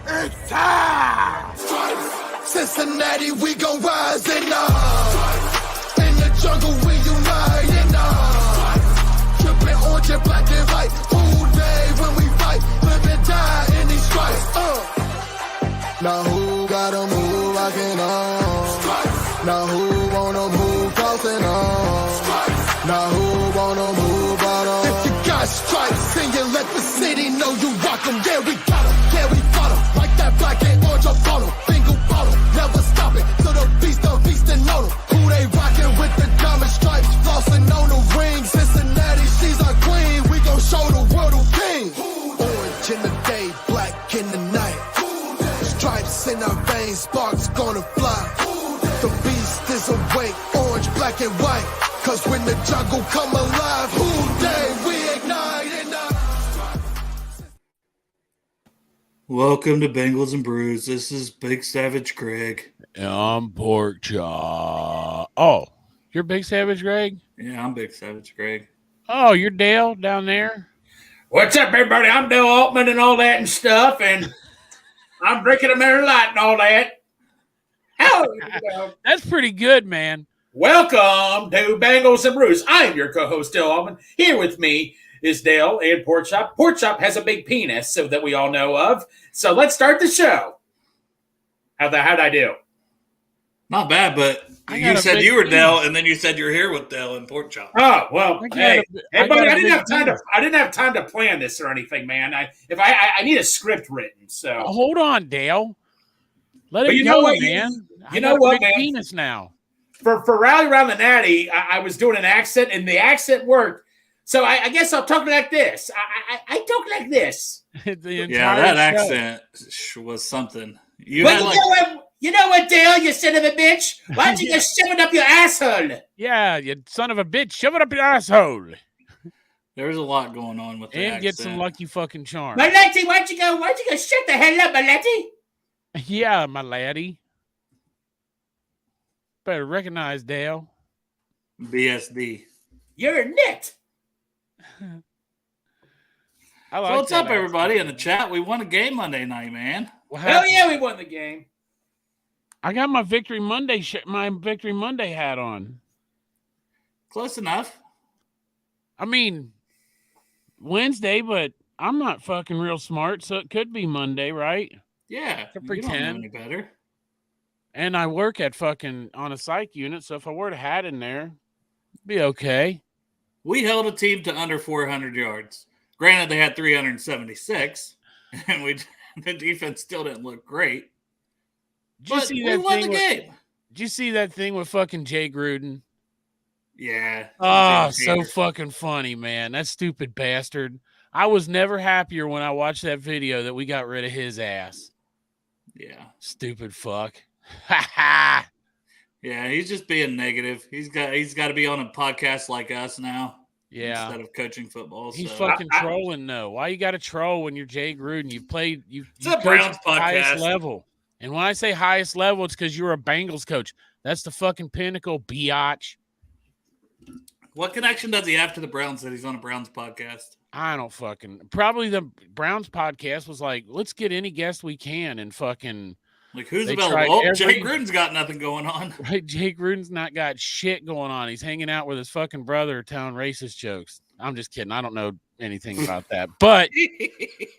It's time! Cincinnati, we gon' rise and up. In the jungle, we united up. Trippin' orange and black and white. Whole day when we fight. Live and die in these stripes. Now who gotta move rockin' on? Now who wanna move crossing on? Now who wanna move out on? If you got stripes and you let the city know you rock 'em, yeah, we got 'em, yeah, we fought 'em. Like that black and orange up on 'em. Bingo bottle, never stop it. So the beast and know 'em. Who they rockin' with the diamond stripes, flossin' on the ring. Cincinnati, she's our queen. We gon' show the world who king. Orange in the day, black in the night. Stripes in our veins, sparks gonna fly. The beast is awake, orange, black and white. Cause when the jungle come alive, who day we ignite and Welcome to Bengals and Brews. This is Big Savage Greg. I'm Pork Chop. Oh, you're Big Savage Greg? Yeah, I'm Big Savage Greg. Oh, you're Dale down there? What's up, everybody? I'm Dale Altman and all that and stuff, and I'm drinking a Miller Lite and all that. How are you? That's pretty good, man. Welcome to Bengals and Brews. I am your co-host, Dale Altman. Here with me is Dale and Pork Chop. Pork Chop has a big penis, so that we all know of. So let's start the show. How'd I do? Not bad, but you said you were Dale, and then you said you're here with Dale and Pork Chop. Oh well, hey, buddy, I didn't have time to plan this or anything, man. I need a script written. So hold on, Dale. Let it you go, know what, man. You know what, man? Penis now. For Rally Around the Natty, I was doing an accent, and the accent worked. So I guess I'll talk like this. I talk like this. That accent was something. You know what, Dale, you son of a bitch? Why don't you just shove it up your asshole? Yeah, you son of a bitch. Shove it up your asshole. There's a lot going on with that and accent. Get some Lucky fucking charm. My laddie, why don't you go shut the hell up, my laddie? Yeah, my laddie. Better recognize Dale. BSD. You're a nit. So what's up, everybody in the chat? We won a game Monday night, man. Hell yeah, we won the game. I got my Victory Monday hat on. Close enough. I mean, Wednesday, but I'm not fucking real smart, so it could be Monday, right? Yeah, to pretend. You don't know any better. And I work at fucking on a psych unit, so if I wore a hat in there, it'd be okay. We held a team to under 400 yards. Granted, they had 376, and the defense still didn't look great. But we won the game. Did you see that thing with fucking Jay Gruden? Yeah. Oh, so fucking funny, man. That stupid bastard. I was never happier when I watched that video that we got rid of his ass. Yeah. Stupid fuck. Ha ha. Yeah, he's just being negative. He's got to be on a podcast like us now. Yeah. Instead of coaching football. He's fucking trolling though. Why you got to troll when you're Jay Gruden? It's a Browns podcast. Highest level. And when I say highest level, it's because you're a Bengals coach. That's the fucking pinnacle, biatch. What connection does he have to the Browns that he's on a Browns podcast? I don't fucking... Probably the Browns podcast was like, let's get any guest we can and fucking... Like, who's available? Jay Gruden's got nothing going on. Right, Jay Gruden's not got shit going on. He's hanging out with his fucking brother telling racist jokes. I'm just kidding. I don't know anything about that. But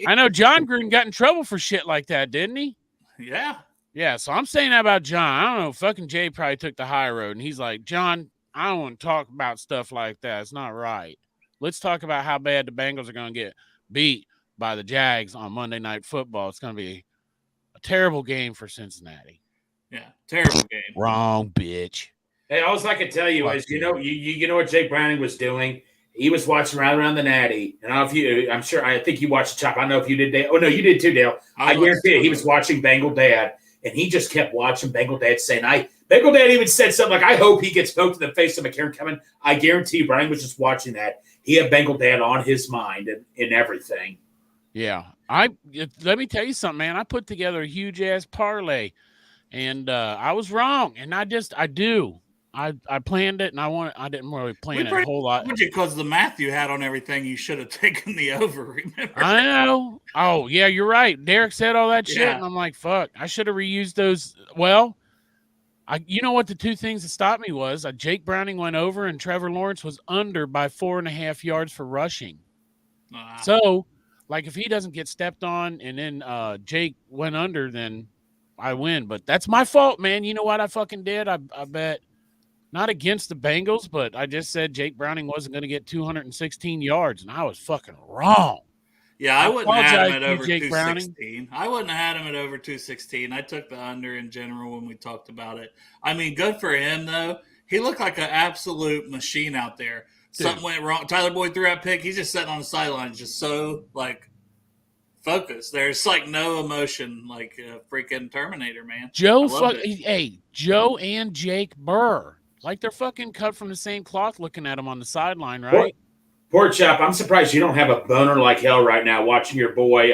I know John Gruden got in trouble for shit like that, didn't he? Yeah. Yeah, so I'm saying that about John. I don't know. Fucking Jay probably took the high road, and he's like, John, I don't want to talk about stuff like that. It's not right. Let's talk about how bad the Bengals are going to get beat by the Jags on Monday Night Football. It's going to be a terrible game for Cincinnati. Yeah, terrible game. Wrong, bitch. Hey, all I can tell you is, you know what Jake Browning was doing? He was watching Right Around the Natty. And I think you watched Chop. I don't know if you did, Dale. Oh, no, you did too, Dale. I guarantee he was watching Bengal Dad, and he just kept watching Bengal Dad saying, Bengal Dad even said something like, I hope he gets poked in the face of McCarron coming. I guarantee you, Brian was just watching that. He had Bengal Dad on his mind and everything. Yeah. Let me tell you something, man. I put together a huge-ass parlay, and I was wrong. And I do. I planned it, and I didn't really plan it a whole lot. Because the math you had on everything, you should have taken the over. Remember? I know. Oh yeah, you're right. Derek said all that shit, Yeah. and I'm like, fuck. I should have reused those. Well, you know what? The two things that stopped me was Jake Browning went over, and Trevor Lawrence was under by 4.5 yards for rushing. So, like, if he doesn't get stepped on, and then Jake went under, then I win. But that's my fault, man. You know what I fucking did? I bet. Not against the Bengals, but I just said Jake Browning wasn't going to get 216 yards, and I was fucking wrong. Yeah, I wouldn't have had him at over Jake 216. Browning. I wouldn't have had him at over 216. I took the under in general when we talked about it. I mean, good for him, though. He looked like an absolute machine out there. Dude. Something went wrong. Tyler Boyd threw that pick. He's just sitting on the sidelines, just so, like, focused. There's, like, no emotion, like a freaking Terminator, man. Joe and Jake Burr. Like they're fucking cut from the same cloth looking at him on the sideline, right? Poor chap. I'm surprised you don't have a boner like hell right now watching your boy,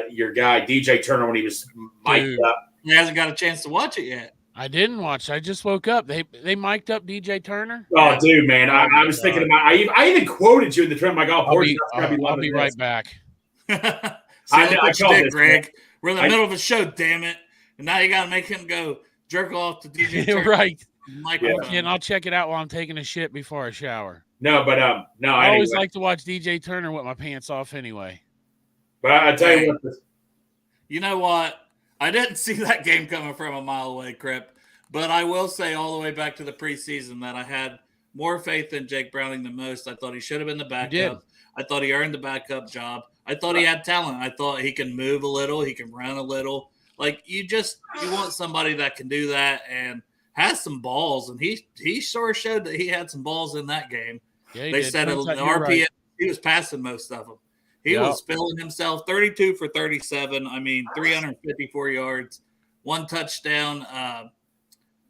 your guy, DJ Turner, when he was mic'd up. He hasn't got a chance to watch it yet. I didn't watch. I just woke up. They mic'd up DJ Turner. Oh, dude, man. I was thinking about I even quoted you in the trend. Like, I'll be right back. I told this, Greg. We're in the middle of a show, damn it. And now you got to make him go jerk off to DJ Turner. Right. And I'll check it out while I'm taking a shit before I shower. No, but no. I always like to watch DJ Turner with my pants off anyway. But I tell you what, you know what? I didn't see that game coming from a mile away, Crip. But I will say all the way back to the preseason that I had more faith in Jake Browning than most. I thought he should have been the backup. I thought he earned the backup job. I thought he had talent. I thought he can move a little. He can run a little. Like you want somebody that can do that and has some balls, and he sure showed that he had some balls in that game. Yeah, they said the RPM, right. He was passing most of them. He was filling himself 32 for 37. I mean, 354 yards, 1 touchdown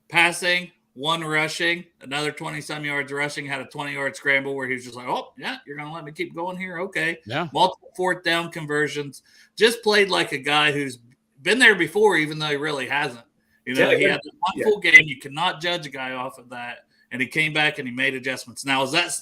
passing, 1 rushing, another 20-some yards rushing, had a 20-yard scramble where he was just like, oh, yeah, you're going to let me keep going here? Okay. Yeah. Multiple 4th down conversions. Just played like a guy who's been there before, even though he really hasn't. You know, he had one full game. You cannot judge a guy off of that. And he came back and he made adjustments. Now, is that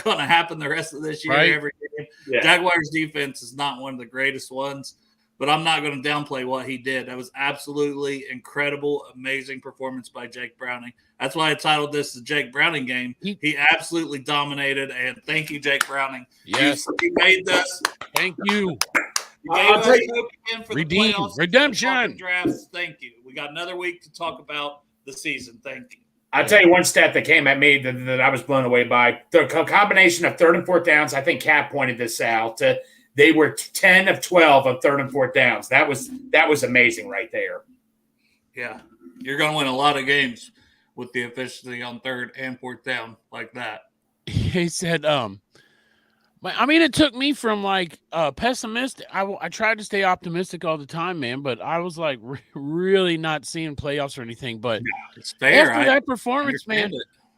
going to happen the rest of this year? Right. Every game? Yeah. Jaguars defense is not one of the greatest ones, but I'm not going to downplay what he did. That was absolutely incredible, amazing performance by Jake Browning. That's why I titled this the Jake Browning game. He absolutely dominated, and thank you, Jake Browning. Yes. You made this. Thank you. I'll take again for Redeem. the playoffs. Redemption. Drafts. Thank you. We got another week to talk about the season. Thank you. I'll tell you one stat that came at me that I was blown away by. The combination of 3rd and 4th downs, I think Cap pointed this out. They were 10 of 12 on 3rd and 4th downs. That was amazing right there. Yeah. You're going to win a lot of games with the efficiency on 3rd and 4th down like that. He said, I mean, it took me from like pessimistic. I tried to stay optimistic all the time, man, but I was like really not seeing playoffs or anything. But it's fair. After that performance, man,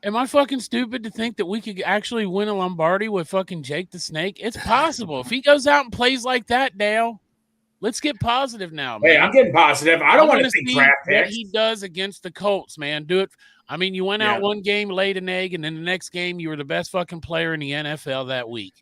am I fucking stupid to think that we could actually win a Lombardi with fucking Jake the Snake? It's possible. If he goes out and plays like that, Dale, let's get positive now, man. Hey, I'm getting positive. I don't want to see draft picks. What he does against the Colts, man. Do it. I mean, you went out one game, laid an egg, and then the next game you were the best fucking player in the NFL that week.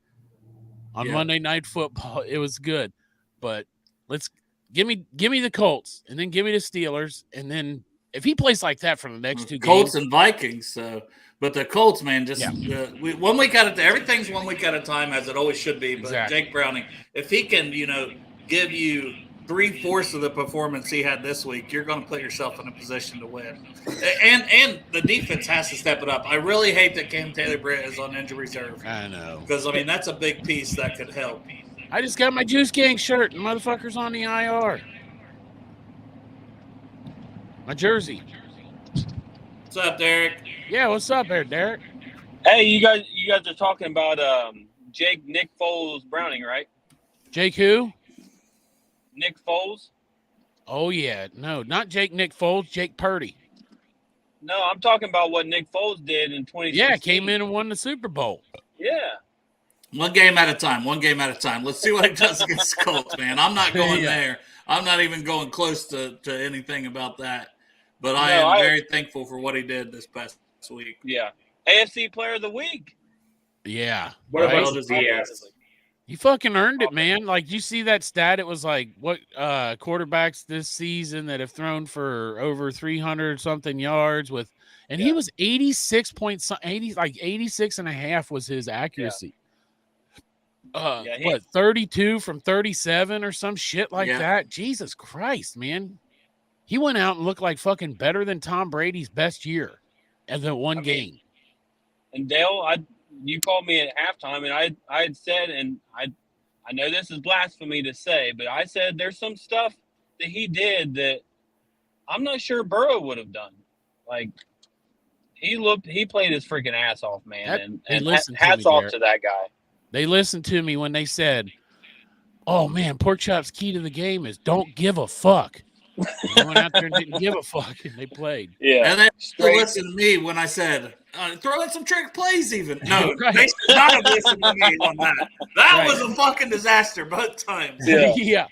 On Monday Night Football, it was good, but let's give me the Colts, and then give me the Steelers, and then if he plays like that for the next 2 Colts games, and Vikings. So, but the Colts, man, just 1 week at a time. Everything's 1 week at a time, as it always should be. But exactly. Jake Browning, if he can, give you 3/4 of the performance he had this week, you're going to put yourself in a position to win. And the defense has to step it up. I really hate that Cam Taylor-Britt is on injury reserve. I know. Because, I mean, that's a big piece that could help. I just got my Juice Gang shirt, and motherfucker's on the IR. My jersey. What's up, Derek? Yeah, what's up there, Derek? Hey, you guys are talking about Nick Foles Browning, right? Jake who? Nick Foles? Oh, yeah. No, not Nick Foles, Jake Purdy. No, I'm talking about what Nick Foles did in 2016. Yeah, came in and won the Super Bowl. Yeah. 1 game at a time. Let's see what he does against the Colts, man. I'm not going there. I'm not even going close to anything about that. But I am very thankful for what he did this past week. Yeah. AFC Player of the Week. Yeah. What right? about BS? You fucking earned it, man. Like, you see that stat? It was like what quarterbacks this season that have thrown for over 300 something yards with, and he was 86 and a half was his accuracy. What 32 from 37 or some shit like that? Jesus Christ, man. He went out and looked like fucking better than Tom Brady's best year in the one game. And Dale, you called me at halftime, and I had said, and I know this is blasphemy to say, but I said there's some stuff that he did that I'm not sure Burrow would have done. Like, he played his freaking ass off, man. And hats off to that guy. They listened to me when they said, "Oh man, Pork Chop's key to the game is don't give a fuck." They went out there and didn't give a fuck, and they played. Yeah, and they listened to me when I said, "Throw in some trick plays." Even no, Right. they should not have listened to me on that. That was a fucking disaster both times. Yeah.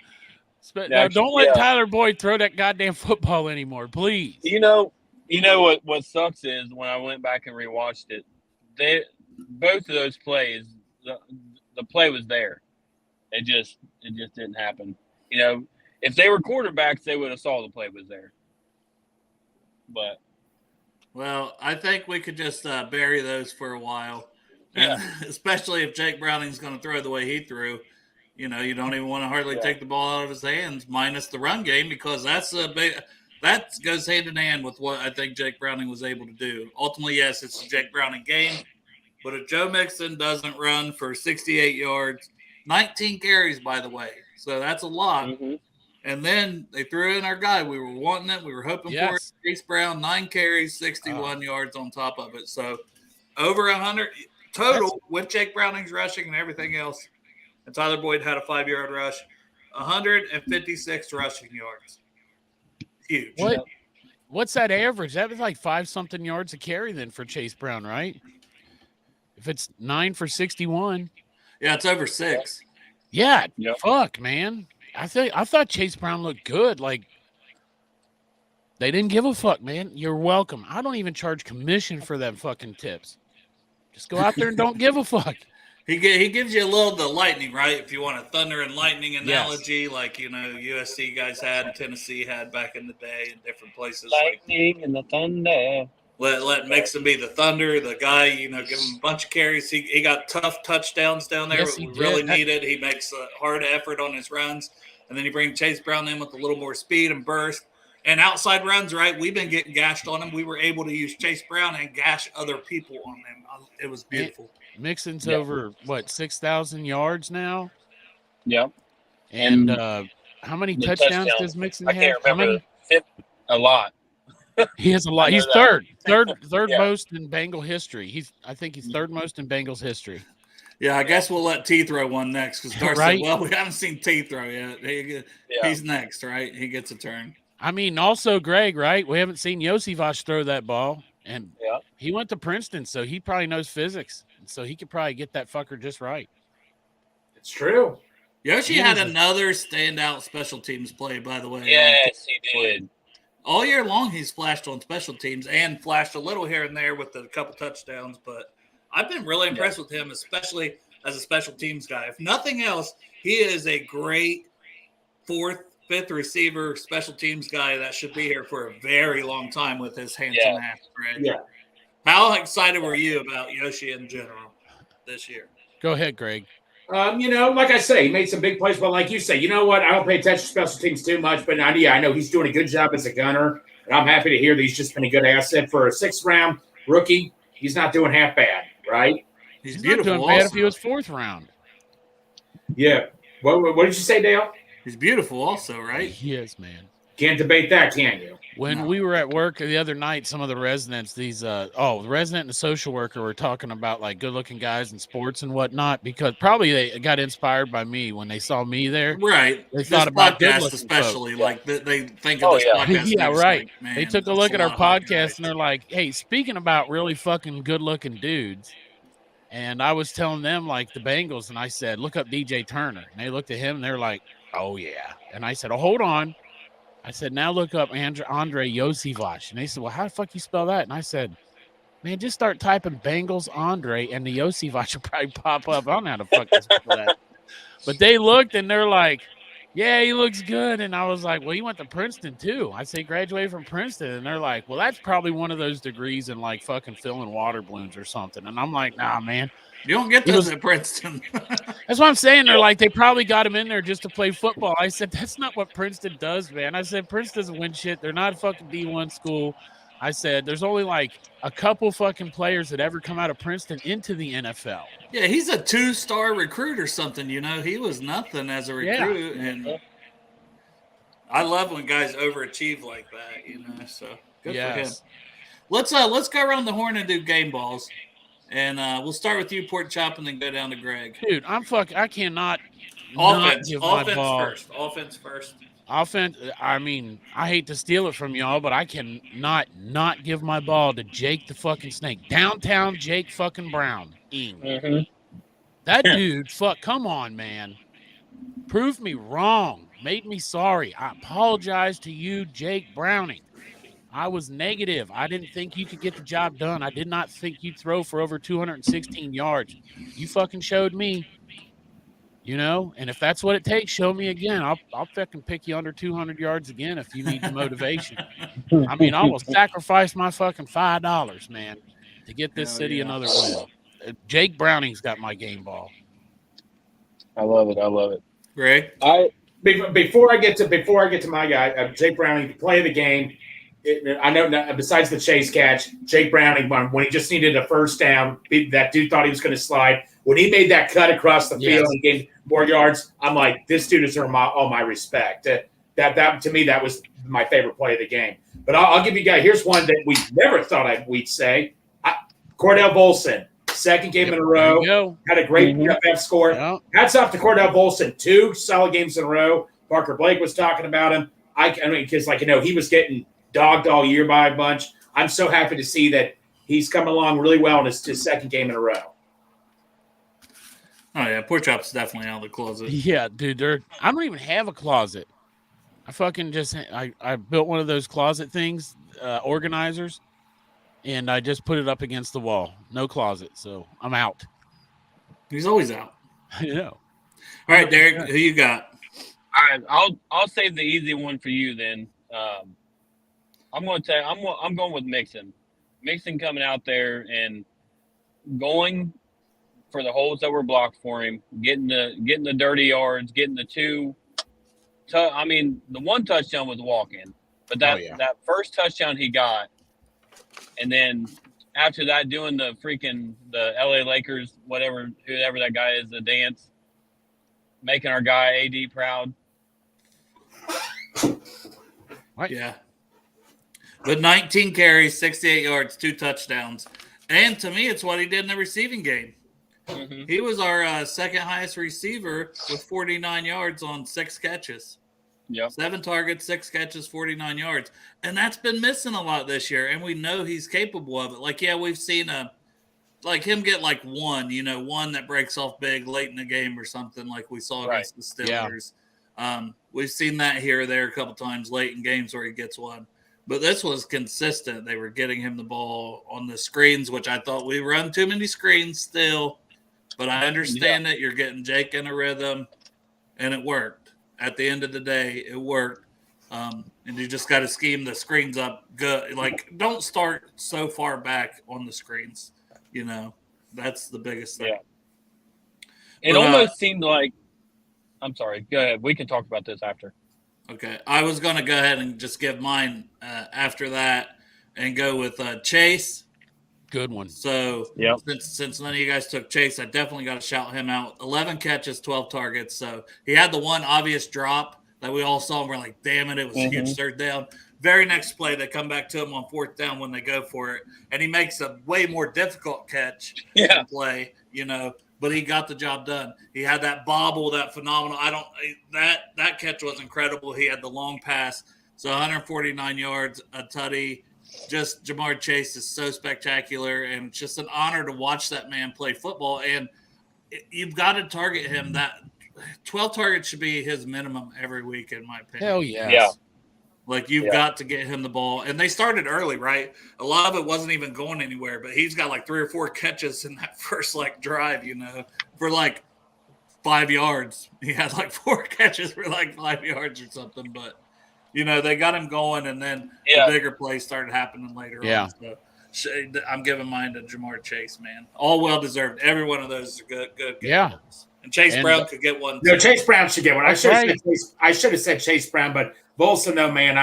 Now, don't let Tyler Boyd throw that goddamn football anymore, please. You know what sucks is when I went back and rewatched it, both of those plays, the play was there. It just didn't happen. You know, if they were quarterbacks, they would have saw the play was there. But well, I think we could just bury those for a while, and especially if Jake Browning's going to throw the way he threw. You know, you don't even want to hardly take the ball out of his hands, minus the run game, because that goes hand in hand with what I think Jake Browning was able to do. Ultimately, yes, it's a Jake Browning game, but if Joe Mixon doesn't run for 68 yards, 19 carries, by the way, so that's a lot. Mm-hmm. And then they threw in our guy. We were wanting it. We were hoping for it. Chase Brown, 9 carries, 61 yards on top of it. So over 100 total with Jake Browning's rushing and everything else. And Tyler Boyd had a 5-yard rush, 156 rushing yards. Huge. What's that average? That was like 5-something yards a carry then for Chase Brown, right? If it's 9 for 61. Yeah, it's over 6. Yeah. Fuck, man. I thought Chase Brown looked good. Like, they didn't give a fuck, man. You're welcome. I don't even charge commission for them fucking tips. Just go out there and don't give a fuck. He gives you a little the lightning, right? If you want a thunder and lightning analogy, like, you know, USC guys had and Tennessee had back in the day in different places. Lightning and the thunder. Let Mixon be the thunder, the guy, you know, give him a bunch of carries. He got tough touchdowns down there. Yes, we really needed. He makes a hard effort on his runs. And then you bring Chase Brown in with a little more speed and burst. And outside runs, right? We've been getting gashed on him. We were able to use Chase Brown and gash other people on him. It was beautiful. Mixon's over, 6,000 yards now? Yep. And how many touchdowns does Mixon have? I can't remember. A lot. He has a lot. He's third most in Bengal history. I think he's third most in Bengals history. Yeah, I guess we'll let T throw one next because Darcy. Right? Well, we haven't seen T throw yet. He's next, right? He gets a turn. I mean, also Greg, right? We haven't seen Josivas throw that ball, and he went to Princeton, so he probably knows physics, so he could probably get that fucker just right. It's true. Yoshi had another standout special teams play, by the way. Yes, he did. All year long, he's flashed on special teams and flashed a little here and there with a couple touchdowns. But I've been really impressed with him, especially as a special teams guy. If nothing else, he is a great 4th, 5th receiver, special teams guy that should be here for a very long time with his handsome ass. Right? Yeah. How excited were you about Yoshi in general this year? Go ahead, Greg. You know, like I say, he made some big plays, but like you say, you know what? I don't pay attention to special teams too much, but I know he's doing a good job as a gunner, and I'm happy to hear that he's just been a good asset for a 6th-round rookie. He's not doing half bad, right? He's not doing bad if he was 4th round. Yeah. What did you say, Dale? He's beautiful also, right? He is, man. Can't debate that, can you? When we were at work the other night, some of the residents, the resident and the social worker were talking about like good-looking guys in sports and whatnot, because probably they got inspired by me when they saw me there. Right. They thought about podcast, especially like they think of this podcast. Yeah, right. Like, man, they took a look at our podcast and they're like, "Hey, speaking about really fucking good-looking dudes," and I was telling them like the Bengals, and I said, "Look up DJ Turner," and they looked at him and they're like, "Oh yeah," and I said, "Oh, hold on." I said, now look up Andre Josivas. And they said, well, how the fuck you spell that? And I said, Man, just start typing Bengals Andre and the Yosivach will probably pop up. I don't know how to fucking spell that. But they looked and they're like, yeah, he looks good. And I was like, well, he went to Princeton too. I say graduated from Princeton. And they're like, well, that's probably one of those degrees in like fucking filling water balloons or something. And I'm like, nah, man. You don't get those at Princeton. That's what I'm saying. They're like, they probably got him in there just to play football. I said, that's not what Princeton does, man. I said, Princeton doesn't win shit. They're not a fucking D1 school. I said, there's only like a couple fucking players that ever come out of Princeton into the NFL. Yeah, he's a 2-star recruit or something, you know. He was nothing as a recruit. Yeah. And I love when guys overachieve like that, you know. So good for him. Let's go around the horn and do game balls. And we'll start with you, Pork Chop, and then go down to Greg. Dude, I cannot offense first. Offense first. Offense, I mean, I hate to steal it from y'all, but I can not give my ball to Jake the fucking Snake. Downtown Jake fucking Brown. Mm-hmm. That dude, come on, man. Proved me wrong. Made me sorry. I apologize to you, Jake Browning. I was negative. I didn't think you could get the job done. I did not think you'd throw for over 216 yards. You fucking showed me. You know, and if that's what it takes, show me again. I'll fucking pick you under 200 yards again if you need the motivation. I mean, I will sacrifice my fucking $5, man, to get this city another win. Jake Browning's got my game ball. I love it. Greg, before I get to my guy, Jake Browning, play of the game. I know. Besides the chase catch, Jake Browning, when he just needed a first down, that dude thought he was going to slide. When he made that cut across the field and gained more yards, I'm like, this dude is all my respect. That to me, that was my favorite play of the game. But I'll give you guys. Here's one that we never thought we'd say. Cordell Volson, second game in a row, had a great PFF score. Yep. Hats off to Cordell Volson, 2 solid games in a row. Parker Blake was talking about him. I mean, because he was getting dogged all year by a bunch. I'm so happy to see that he's coming along really well in his second game in a row. Oh, yeah. Pork Chop's definitely out of the closet. Yeah, dude. I don't even have a closet. I fucking I built one of those closet things, organizers, and I just put it up against the wall. No closet, so I'm out. He's always out. I know. All right, Derek, who you got? All right, I'll save the easy one for you then. I'm going with Mixon. Mixon coming out there and going for the holes that were blocked for him, getting the dirty yards, getting the 2. I mean, the 1 touchdown was walk-in, but that first touchdown he got, and then after that doing the LA Lakers, whoever that guy is, the dance, making our guy AD proud. What? Yeah. But 19 carries, 68 yards, 2 touchdowns. And to me, it's what he did in the receiving game. Mm-hmm. He was our second highest receiver with 49 yards on 6 catches. Yep. 7 targets, 6 catches, 49 yards. And that's been missing a lot this year. And we know he's capable of it. Like, yeah, we've seen him get like one that breaks off big late in the game or something like we saw against the Steelers. Yeah. We've seen that here or there a couple times late in games where he gets one. But this was consistent. They were getting him the ball on the screens, which I thought we run too many screens still. But I understand that you're getting Jake in a rhythm, and it worked. At the end of the day, it worked. And you just got to scheme the screens up good. Like, don't start so far back on the screens. You know, that's the biggest thing. Yeah. It almost seemed like – I'm sorry. Go ahead. We can talk about this after. Okay. I was going to go ahead and just give mine after that and go with Chase. Good one. So since none of you guys took Chase, I definitely got to shout him out. 11 catches, 12 targets. So he had the one obvious drop that we all saw and we're like, damn it, it was a huge third down. Very next play, they come back to him on 4th down when they go for it. And he makes a way more difficult catch to play, but he got the job done. He had that bobble, that phenomenal. That catch was incredible. He had the long pass. So 149 yards, a tutty. Just Jamar Chase is so spectacular, and it's just an honor to watch that man play football. And you've got to target him. That 12 targets should be his minimum every week, in my opinion. Hell yeah. Yeah. Like, you've got to get him the ball. And they started early, right? A lot of it wasn't even going anywhere, but he's got like 3 or 4 catches in that first like drive, for like 5 yards. He had like 4 catches for like 5 yards or something. But, they got him going, and then the bigger plays started happening later on. So I'm giving mine to Jamar Chase, man. All well-deserved. Every one of those are good games. And Chase Brown could get one. No, Chase Brown should get one. I should have said Chase Brown, but Volson, no, man,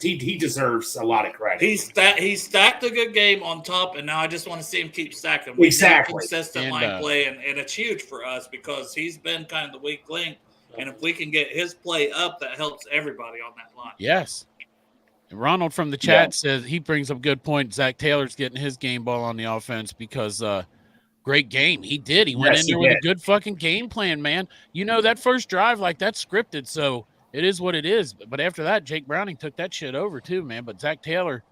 he deserves a lot of credit. He stacked a good game on top, and now I just want to see him keep stacking. Exactly. Consistent line play, and it's huge for us because he's been kind of the weak link. And if we can get his play up, that helps everybody on that line. Yes. And Ronald from the chat says he brings up a good point. Zach Taylor's getting his game ball on the offense because great game. He did. He went in there with a good fucking game plan, man. That first drive, like, that's scripted, so it is what it is. But after that, Jake Browning took that shit over too, man. But Zach Taylor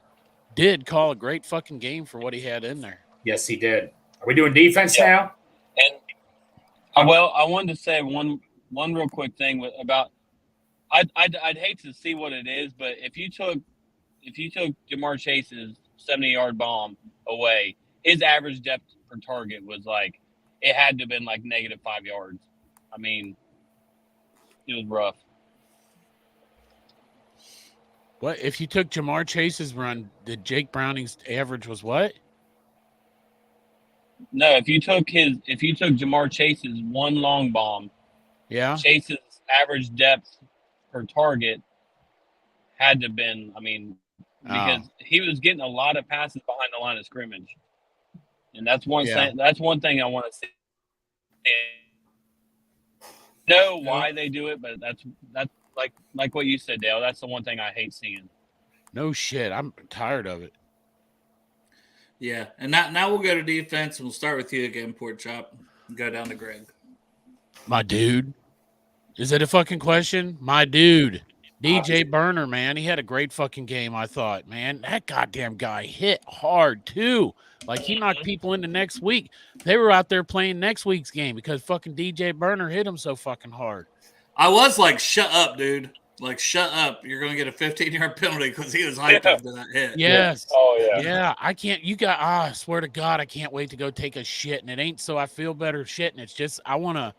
did call a great fucking game for what he had in there. Yes, he did. Are we doing defense now? And I wanted to say one real quick thing about I'd hate to see what it is, but if you took Jamar Chase's 70-yard bomb away, his average depth per target was like, it had to have been like -5 yards. I mean, it was rough. What if you took Jamar Chase's run? Did Jake Browning's average was what? No, if you took Jamar Chase's one long bomb, Chase's average depth per target had to have been, because he was getting a lot of passes behind the line of scrimmage. And that's one thing I want to see. Know why they do it, but that's like what you said, Dale. That's the one thing I hate seeing. No shit. I'm tired of it. Yeah. And now we'll go to defense, and we'll start with you again, Pork Chop, and go down to Greg. My dude. Is it a fucking question? My dude. DJ Burner, man. He had a great fucking game, I thought, man. That goddamn guy hit hard, too. Like, he knocked people into next week. They were out there playing next week's game because fucking DJ Burner hit him so fucking hard. I was like, shut up, dude. Like, shut up. You're going to get a 15-yard penalty because he was hyped after that hit. Yes. Oh, yeah. Yeah. I swear to God, I can't wait to go take a shit. And it ain't so I feel better shit. And it's just, I want to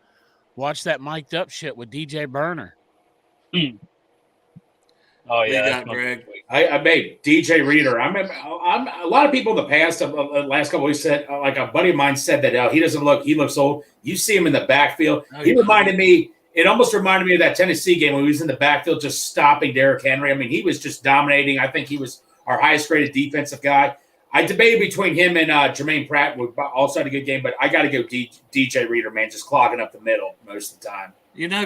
watch that mic'd up shit with DJ Burner. Oh, yeah. Greg. I made DJ Reader. I'm a lot of people in the past, the last couple weeks said, like a buddy of mine said that he looks old. You see him in the backfield. It almost reminded me of that Tennessee game when he was in the backfield just stopping Derrick Henry. I mean, he was just dominating. I think he was our highest graded defensive guy. I debated between him and Jermaine Pratt. We also had a good game, but I got to go DJ Reader, man, just clogging up the middle most of the time.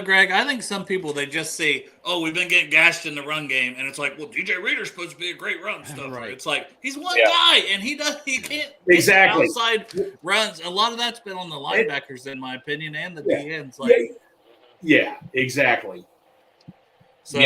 Greg, I think some people, they just say, we've been getting gashed in the run game. And it's like, well, DJ Reader's supposed to be a great run stuffer. Right. It's like, he's one guy, and he can't exactly outside runs. A lot of that's been on the linebackers, in my opinion, and the DNs. Yeah, exactly. So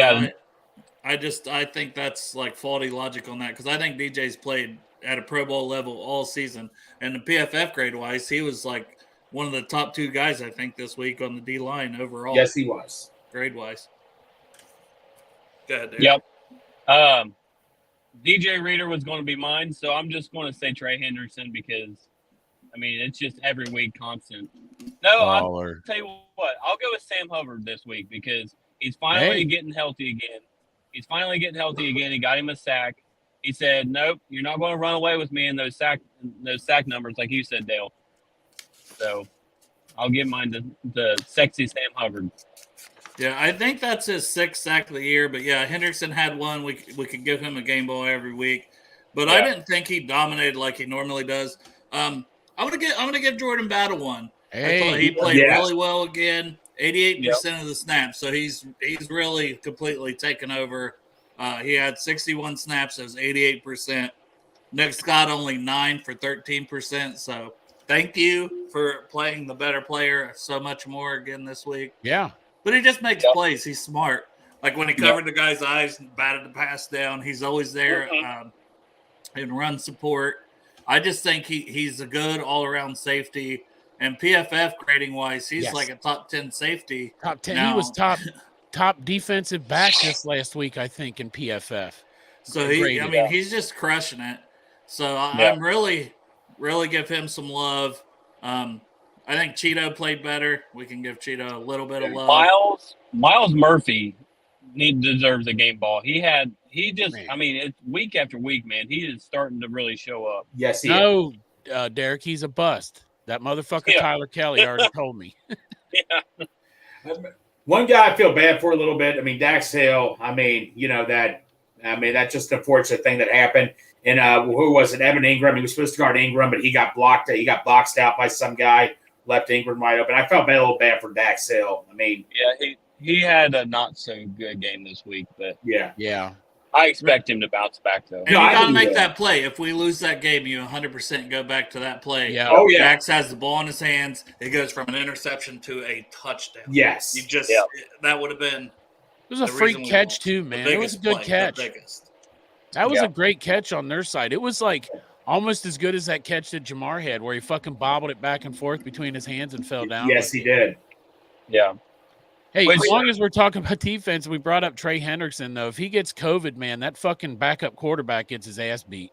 I think that's like faulty logic on that, because I think DJ's played at a Pro Bowl level all season. And the PFF grade-wise, he was like one of the top 2 guys, I think, this week on the D-line overall. Yes, he was. Grade-wise. Go ahead, dude. Yep. DJ Reader was going to be mine, so I'm just going to say Trey Henderson because, it's just every week constant. No, I'll tell you what. I'll go with Sam Hubbard this week because he's finally getting healthy again. He got him a sack. He said, nope, you're not going to run away with me in those sack numbers like you said, Dale. So I'll give mine to the sexy Sam Hubbard. Yeah, I think that's his 6th sack of the year. But, yeah, Henderson had one. We could give him a game ball every week. But I didn't think he dominated like he normally does. I'm gonna give Jordan Battle one. I thought he played really well again. 88% of the snaps. So he's really completely taken over. He had 61 snaps. That was 88%. Nick Scott only 9 for 13%. So thank you for playing the better player so much more again this week. Yeah. But he just makes plays. He's smart. Like when he covered the guy's eyes and batted the pass down, he's always there in run support. I just think he's a good all-around safety. And PFF grading-wise, he's like a top 10 safety. Top 10. Now. He was top top defensive back this last week, I think, in PFF. So he's just crushing it. So I'm really give him some love. I think Cheeto played better. We can give Cheeto a little bit of love. Miles Murphy deserves a game ball. It's week after week, man. He is starting to really show up. Yes, he is. Derek, he's a bust. That motherfucker Tyler Kelly already told me. One guy I feel bad for a little bit. I mean, Dax Hill. That's just an unfortunate thing that happened. And who was it? Evan Ingram. He was supposed to guard Ingram, but he got blocked. He got boxed out by some guy. Left Ingram wide open. I felt a little bad for Dax Hill. I mean, he had a not so good game this week, but yeah. I expect him to bounce back though. And you got to make that play. If we lose that game, you 100% go back to that play. Yeah. Oh yeah. Dax has the ball in his hands. It goes from an interception to a touchdown. Yes. That would have been. It was a free catch too, man. It was a good catch. That was a great catch on their side. It was like almost as good as that catch that Jamar had, where he fucking bobbled it back and forth between his hands and fell down. Yes, he did. Yeah. Hey, as long as we're talking about defense, we brought up Trey Hendrickson, though. If he gets COVID, man, that fucking backup quarterback gets his ass beat.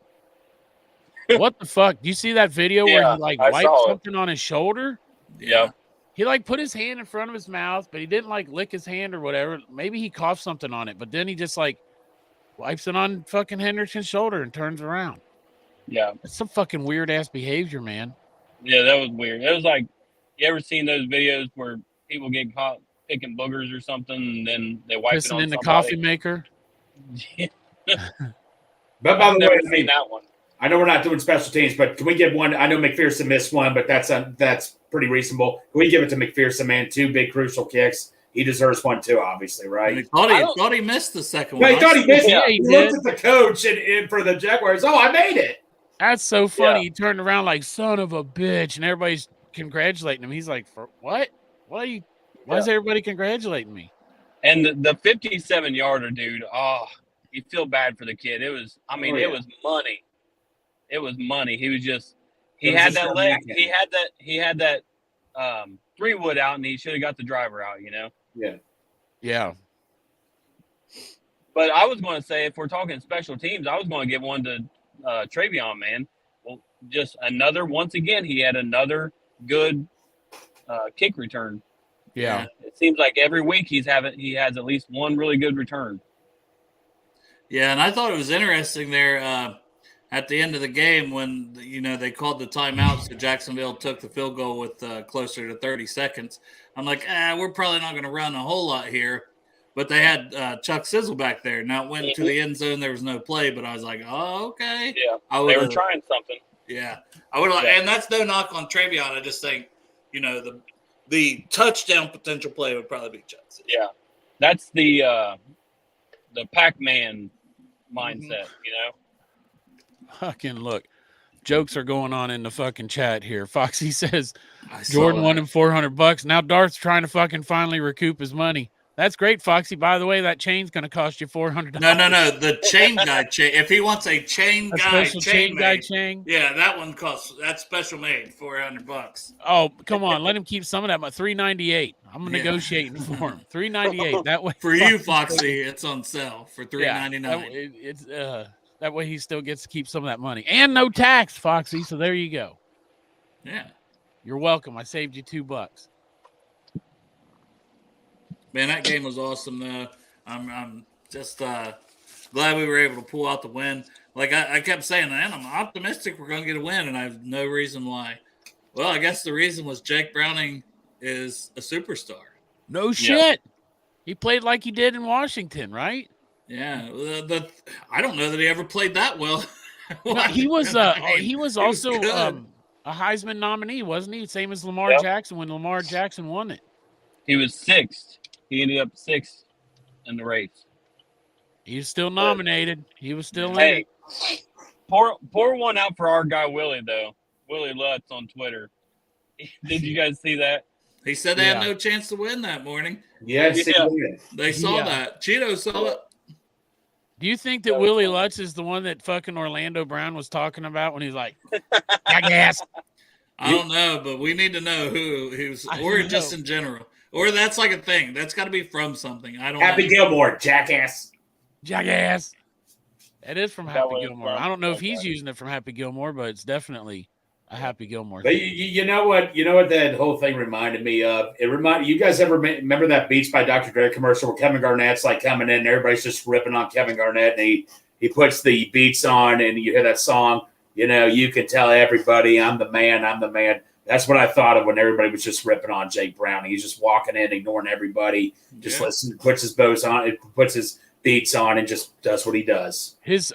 What the fuck? Do you see that video where he, wiped something on his shoulder? Yeah. He, put his hand in front of his mouth, but he didn't, lick his hand or whatever. Maybe he coughed something on it, but then he just, wipes it on fucking Hendrickson's shoulder and turns around. Yeah. That's some fucking weird-ass behavior, man. Yeah, that was weird. It was like, you ever seen those videos where people get caught picking boogers or something, and then they wipe it on in the somebody? coffee maker? But by the way, seen that one. I know we're not doing special teams, but can we give one? I know McPherson missed one, but that's pretty reasonable. Can we give it to McPherson, man? 2 big crucial kicks. He deserves one too, obviously, right? He thought he missed the second one. He thought he missed it. He looked at the coach and for the Jaguars. Oh, I made it. That's so funny. Yeah. He turned around like, son of a bitch, and everybody's congratulating him. He's like, for what? Why is everybody congratulating me? And the 57-yarder, dude, you feel bad for the kid. It was money. It was money. He was just had that leg. He had that 3-wood out, and he should have got the driver out, Yeah. Yeah. But I was going to say, if we're talking special teams, I was going to give one to Travion, man. Well, once again, he had another good kick return. Yeah. It seems like every week he has at least one really good return. Yeah, and I thought it was interesting there at the end of the game when, they called the timeout, so Jacksonville took the field goal with closer to 30 seconds. I'm like, we're probably not going to run a whole lot here. But they had Chuck Sizzle back there. Now it went to the end zone. There was no play, but I was like, oh, okay. Yeah, they were trying something. Yeah. I would have, and that's no knock on Travion. I just think, the touchdown potential play would probably be Chuck Sizzle. Yeah. That's the Pac-Man mindset, Fucking look. Jokes are going on in the fucking chat here. Foxy says Jordan won him $400. Now Darth's trying to fucking finally recoup his money. That's great, Foxy. By the way, that chain's going to cost you $400. No. The chain guy chain. If he wants a chain guy chain, yeah, that one costs. That's special made, $400. Oh, come on, let him keep some of that. $398. I'm negotiating for him. $398. That way for you, Foxy, it's on sale for $399. It's that way he still gets to keep some of that money and no tax, Foxy. So there you go. Yeah, you're welcome. I saved you $2. Man, that game was awesome, though. I'm just glad we were able to pull out the win. Like I kept saying, man, I'm optimistic we're going to get a win, and I have no reason why. Well, I guess the reason was Jake Browning is a superstar. No shit. He played like he did in Washington, right? Yeah. I don't know that he ever played that well. No, he was also a Heisman nominee, wasn't he? Same as Lamar Jackson when Lamar Jackson won it. He was 6th. He ended up 6th in the race. He was still nominated. He was still in it. Pour one out for our guy Willie, though. Willie Lutz on Twitter. Did you guys see that? He said they had no chance to win that morning. Yes, they saw that. Cheeto saw it. Do you think that Willie Lutz is the one that fucking Orlando Brown was talking about when he's like, jackass? I don't know, but we need to know who he was, or just in general. Or that's like a thing. That's got to be from something. I don't Happy know. Gilmore, jackass. Jackass. It is from Happy what it's Gilmore. from. I don't know if Okay. he's using it from Happy Gilmore, but it's definitely a Happy Gilmore But thing. you know what? You know what that whole thing reminded me of? It reminded you guys ever remember that Beats by Dr. Dre commercial where Kevin Garnett's like coming in and everybody's just ripping on Kevin Garnett and he puts the beats on and you hear that song, you know, you can tell everybody I'm the man, I'm the man. That's what I thought of when everybody was just ripping on Jake Browning. He's just walking in, ignoring everybody, just listen, puts his bows on, puts his beats on, and just does what he does. His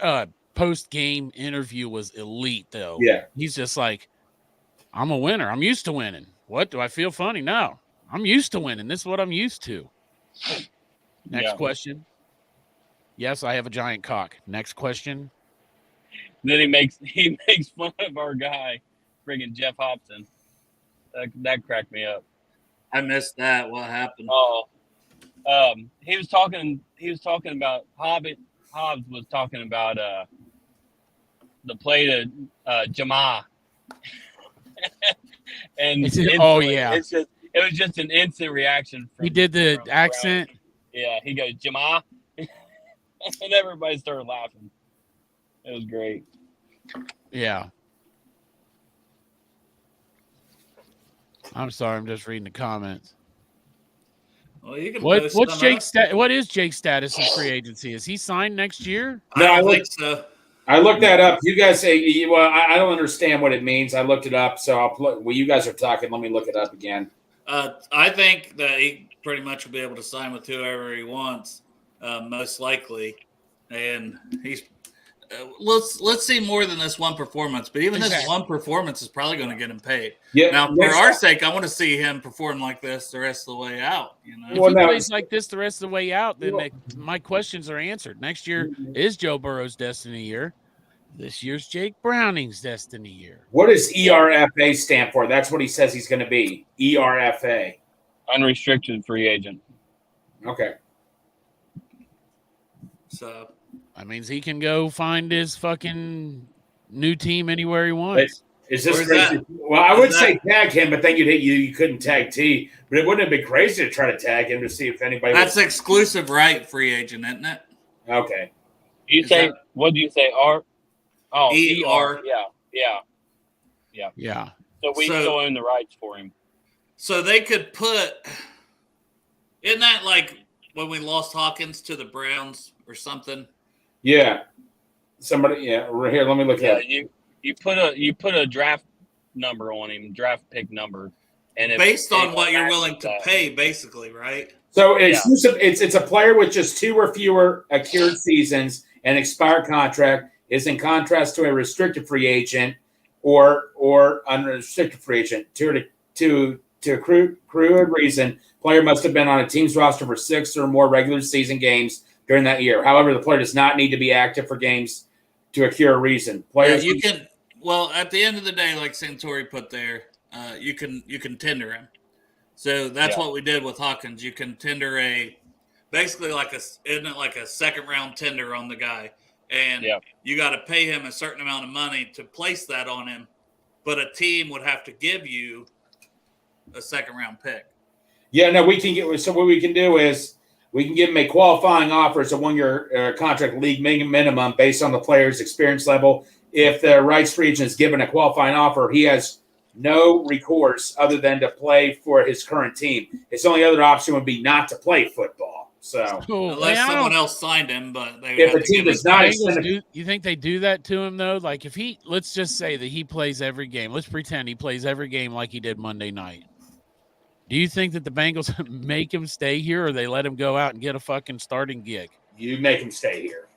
post-game interview was elite, though. Yeah. He's just like, I'm a winner. I'm used to winning. What? Do I feel funny? No. I'm used to winning. This is what I'm used to. Next question. Yes, I have a giant cock. Next question. Then he makes fun of our guy, friggin' Jeff Hobson. That cracked me up. I missed that. What happened? Oh, he was talking about Hobbs was talking about the play to Jamah. And It was just an instant reaction. He did the accent. Brown. Yeah, he goes Jamah, and everybody started laughing. It was great. Yeah. I'm sorry, I'm just reading the comments. Well, you can What is Jake's status in free agency? Is he signed next year? I don't think so. I looked that up. You guys say, well, I don't understand what it means. I looked it up, so while you guys are talking, let me look it up again. I think that he pretty much will be able to sign with whoever he wants, most likely. And he's let's see more than this one performance. But even this one performance is probably going to get him paid. Yeah. Now, for our sake, I want to see him perform like this the rest of the way out. You know, if he plays like this the rest of the way out, then my questions are answered. Next year is Joe Burrow's destiny year. This year's Jake Browning's destiny year. What does ERFA stand for? That's what he says he's going to be. ERFA. Unrestricted free agent. Okay. So that means he can go find his fucking new team anywhere he wants. Is this crazy? Well, I would say tag him, but then you couldn't tag T. But it wouldn't have been crazy to try to tag him to see if anybody. That's exclusive right free agent, isn't it? Okay. What do you say? R. Oh, ER. Yeah. So we still own the rights for him. So they could put. Isn't that like when we lost Hawkins to the Browns or something? Yeah. Somebody. Yeah. Right here. Let me look at it. You put a draft number on him, draft pick number, and based on what you're willing to pay, basically, right? So it's a player with just 2 or fewer accrued seasons and expired contract is in contrast to a restricted free agent or unrestricted free agent. To accrue a reason, player must have been on a team's roster for 6 or more regular season games during that year. However, the player does not need to be active for games to accrue a reason. Players Well, at the end of the day, like Santori put there, you can tender him. So that's what we did with Hawkins. You can tender basically like a second round tender on the guy. And you got to pay him a certain amount of money to place that on him. But a team would have to give you a second round pick. Yeah, no, we can get. So what we can do is we can give him a qualifying offer as a 1-year contract, league minimum, based on the player's experience level. If the rights free agent is given a qualifying offer, he has no recourse other than to play for his current team. His only other option would be not to play football. So unless someone else signed him, but if the team does not you think they do that to him though? Like if let's just say that he plays every game. Let's pretend he plays every game like he did Monday night. Do you think that the Bengals make him stay here, or they let him go out and get a fucking starting gig? You make him stay here.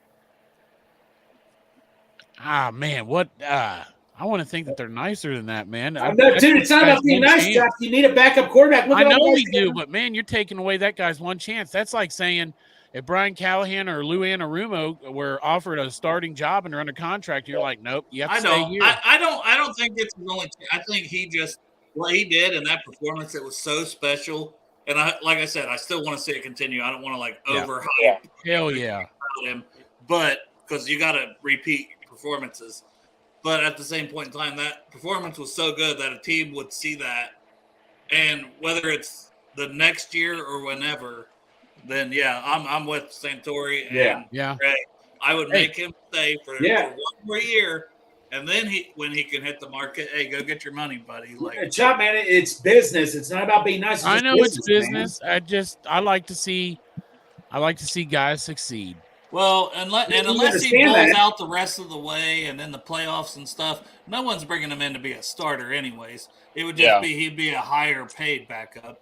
Ah, man, what? I want to think that they're nicer than that, man. Dude, it's not about being nice, Jeff. You need a backup quarterback. I know we do, but man, you're taking away that guy's one chance. That's like saying if Brian Callahan or Lou Anarumo were offered a starting job and are under contract, you're like, nope, you have to stay here. I don't think it's the only. I think he just what he did in that performance. It was so special, and like I said, I still want to see it continue. I don't want to overhype. Hell yeah, him, but because you got to repeat performances. But at the same point in time, that performance was so good that a team would see that. And whether it's the next year or whenever, then yeah, I'm with Santori and Yeah. Ray. I would make him stay for 1 more year, and then when he can hit the market, hey, go get your money, buddy. Like, Chop, man, it's business. It's not about being nice. It's I know business, it's business. Man. I like to see guys succeed. Well, unless he balls out the rest of the way and in the playoffs and stuff, no one's bringing him in to be a starter anyways. It would just be he'd be a higher paid backup.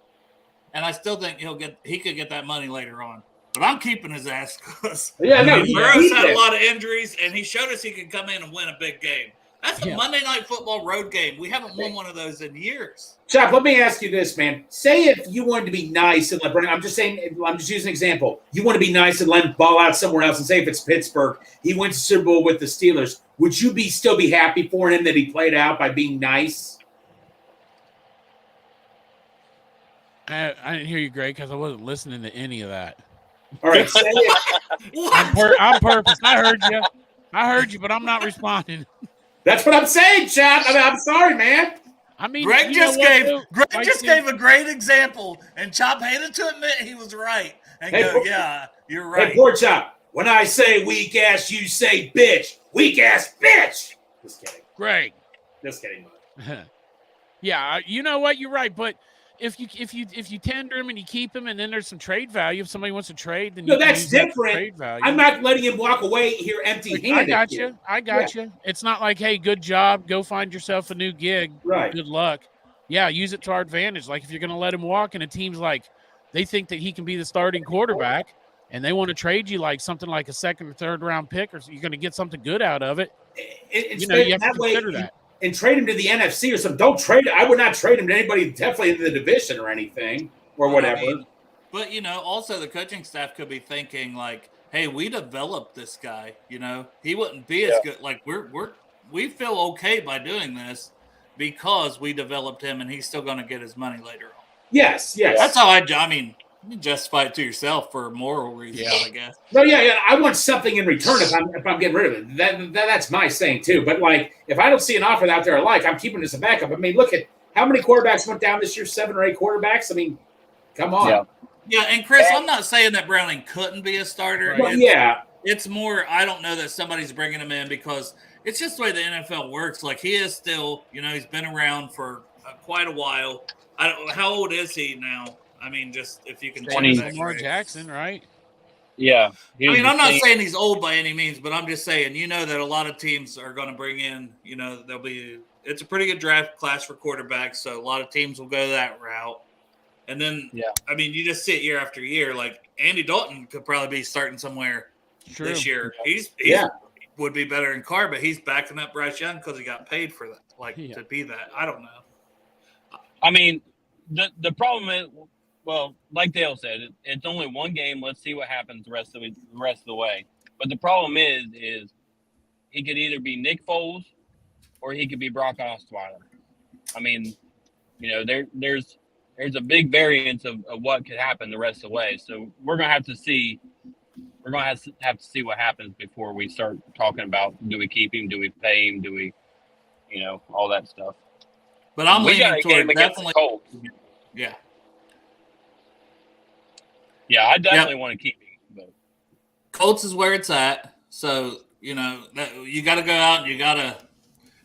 And I still think he could get that money later on. But I'm keeping his ass because Burrow's had a lot of injuries, and he showed us he could come in and win a big game. That's a Monday Night Football road game. We haven't won one of those in years. Chop, let me ask you this, man. Say if you wanted to be nice and let Brennan, I'm just using an example. You want to be nice and let him ball out somewhere else, and say if it's Pittsburgh, he went to Super Bowl with the Steelers. Would you still be happy for him that he played out by being nice? I didn't hear you, Greg, because I wasn't listening to any of that. All right, say it. On purpose. I heard you, but I'm not responding. That's what I'm saying, Chop. I'm sorry, man. I mean, Greg just gave a great example, and Chop hated to admit he was right. And you're right. Hey, poor Chop. When I say weak ass, you say bitch. Weak ass bitch. Just kidding. Greg. Just kidding. Yeah, you know what? You're right, but if you tender him and you keep him, and then there's some trade value. If somebody wants to trade, then that's different. I'm not letting him walk away here empty-handed. I got you. It's not like, hey, good job, go find yourself a new gig. Right. Good luck. Yeah, use it to our advantage. Like if you're going to let him walk, and a team's like they think that he can be the starting quarterback, and they want to trade you like something like a second or third round pick, or you're going to get something good out of it. You have to consider that. And trade him to the NFC or something. Don't trade it. I would not trade him to anybody, definitely in the division or anything or whatever. But also the coaching staff could be thinking like, "Hey, we developed this guy. He wouldn't be as good. Like we feel okay by doing this because we developed him, and he's still going to get his money later on." Yes. That's how I mean. You justify it to yourself for moral reasons, I guess. No, I want something in return if I'm getting rid of it. That's my saying too. But like, if I don't see an offer out there I like, I'm keeping this a backup. I mean, look at how many quarterbacks went down this year. 7 or 8 quarterbacks. I mean, come on. Yeah, and Chris, I'm not saying that Browning couldn't be a starter. Well, It's more, I don't know that somebody's bringing him in because it's just the way the NFL works. Like he is still, he's been around for quite a while. How old is he now? I mean, just if you can 20. Lamar Jackson, right? Yeah. I'm not saying he's old by any means, but I'm just saying, that a lot of teams are going to bring in, it's a pretty good draft class for quarterbacks, so a lot of teams will go that route. And then, you just see it year after year. Like Andy Dalton could probably be starting somewhere this year. He's would be better in Carr, but he's backing up Bryce Young because he got paid for that, to be that. I don't know. I mean, the problem is, well, like Dale said, it's only one game. Let's see what happens the rest of the way. But the problem is he could either be Nick Foles or he could be Brock Osweiler. I mean, there's a big variance of what could happen the rest of the way. So we're gonna have to see. We're gonna have to see what happens before we start talking about, do we keep him, do we pay him, do we, all that stuff. But I'm leaning toward definitely. Yeah. Yeah, I definitely want to keep him. But Colts is where it's at. So, you got to go out and you got to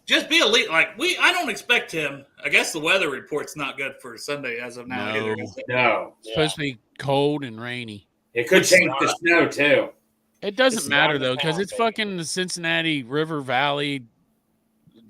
just be elite. Like, I don't expect him. I guess the weather report's not good for Sunday as of now either. No. It's supposed to be cold and rainy. It could change to snow, too. It doesn't matter, though, because it's fucking the Cincinnati River Valley.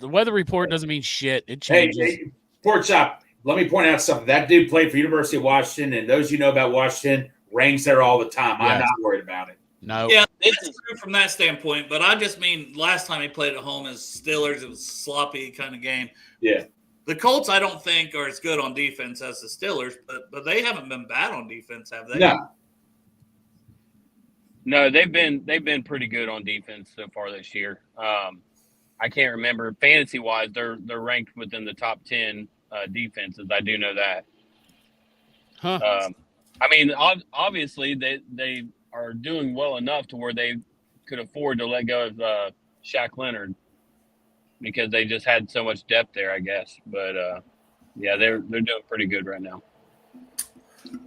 The weather report doesn't mean shit. It changes. Hey, Pork Chop, let me point out something. That dude played for University of Washington, and those about Washington, rains there all the time. I'm not worried about it. No. Yeah, it's true from that standpoint, but I just mean last time he played at home as Steelers, it was a sloppy kind of game. Yeah. The Colts, I don't think, are as good on defense as the Steelers, but they haven't been bad on defense, have they? No, they've been pretty good on defense so far this year. I can't remember fantasy wise, they're ranked within the top 10 defenses. I do know that. Huh. I mean, obviously they are doing well enough to where they could afford to let go of Shaq Leonard because they just had so much depth there, I guess. But they're doing pretty good right now.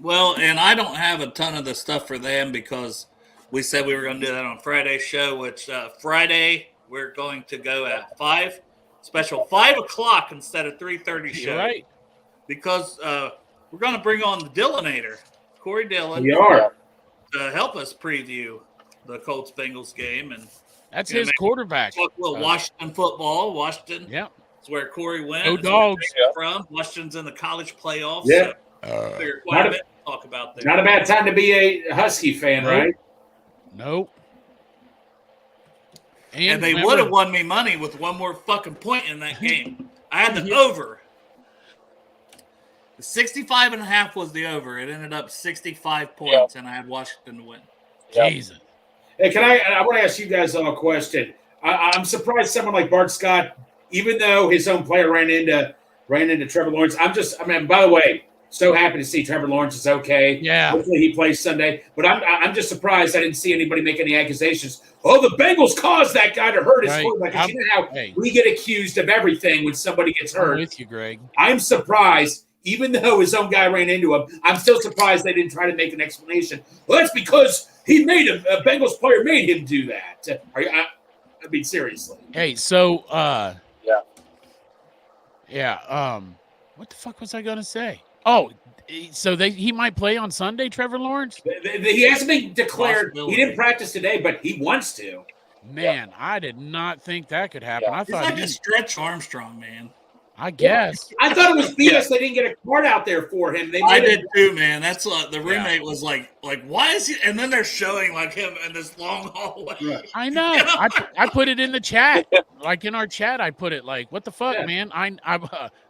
Well, and I don't have a ton of the stuff for them because we said we were going to do that on Friday's show, which Friday we're going to go at 5, special 5 o'clock instead of 3:30 show. You're right. Because we're going to bring on the Dillinator, Corey Dillon, We are. to help us preview the Colts-Bengals game. And That's his quarterback. talk a little Washington football. Washington Yeah. is where Corey went. Go It's where Dogs. Jake's from. Washington's in the college playoffs. Yeah. So figure quite a bit to talk about there. Not a bad time to be a Husky fan, Nope. right? Nope. And they remember- would have won me money with one more fucking point in that game. I had the over. The 65.5 was the over. It ended up 65 points, and I had Washington to win. Jesus. Hey, I want to ask you guys all a question. I'm surprised someone like Bart Scott, even though his own player ran into Trevor Lawrence. By the way, so happy to see Trevor Lawrence is okay. Yeah. Hopefully he plays Sunday. But I'm just surprised I didn't see anybody make any accusations. Oh, the Bengals caused that guy to hurt his Right. quarterback. 'Cause you know how Hey. we get accused of everything when somebody gets I'm hurt. with you, Greg. I'm surprised, even though his own guy ran into him, I'm still surprised they didn't try to make an explanation. Well, that's because he made a Bengals player made him do that. I mean, seriously. Hey, so Yeah. what the fuck was I gonna say? Oh, so he might play on Sunday, Trevor Lawrence? He hasn't been declared. Possibility. He didn't practice today, but he wants to. Man, I did not think that could happen. Yeah. I It's thought like a Stretch Armstrong, man. I guess. I thought it was BS they didn't get a card out there for him. They I made did it- too, man. That's what the roommate was like, why is he? And then they're showing like him in this long hallway. Right. I know. I put it in the chat, like in our chat. I put it like, "What the fuck, Yeah. man?"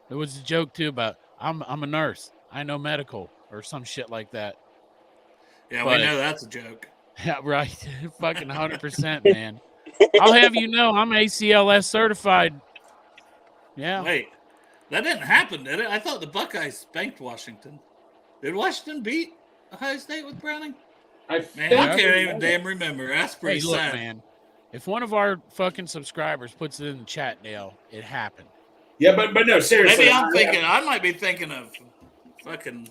There was a joke too about I'm a nurse. I know medical or some shit like that. Yeah, But- we know that's a joke. Yeah, right. Fucking 100%, man. I'll have you know, I'm ACLS certified. Yeah. Wait, that didn't happen, did it? I thought the Buckeyes spanked Washington. Did Washington beat Ohio State with Browning? Man, Yeah. I can't even damn remember. That's Hey, pretty look, sad. man. If one of our fucking subscribers puts it in the chat, Dale, it happened. Yeah, but no, seriously. Maybe I might be thinking of fucking.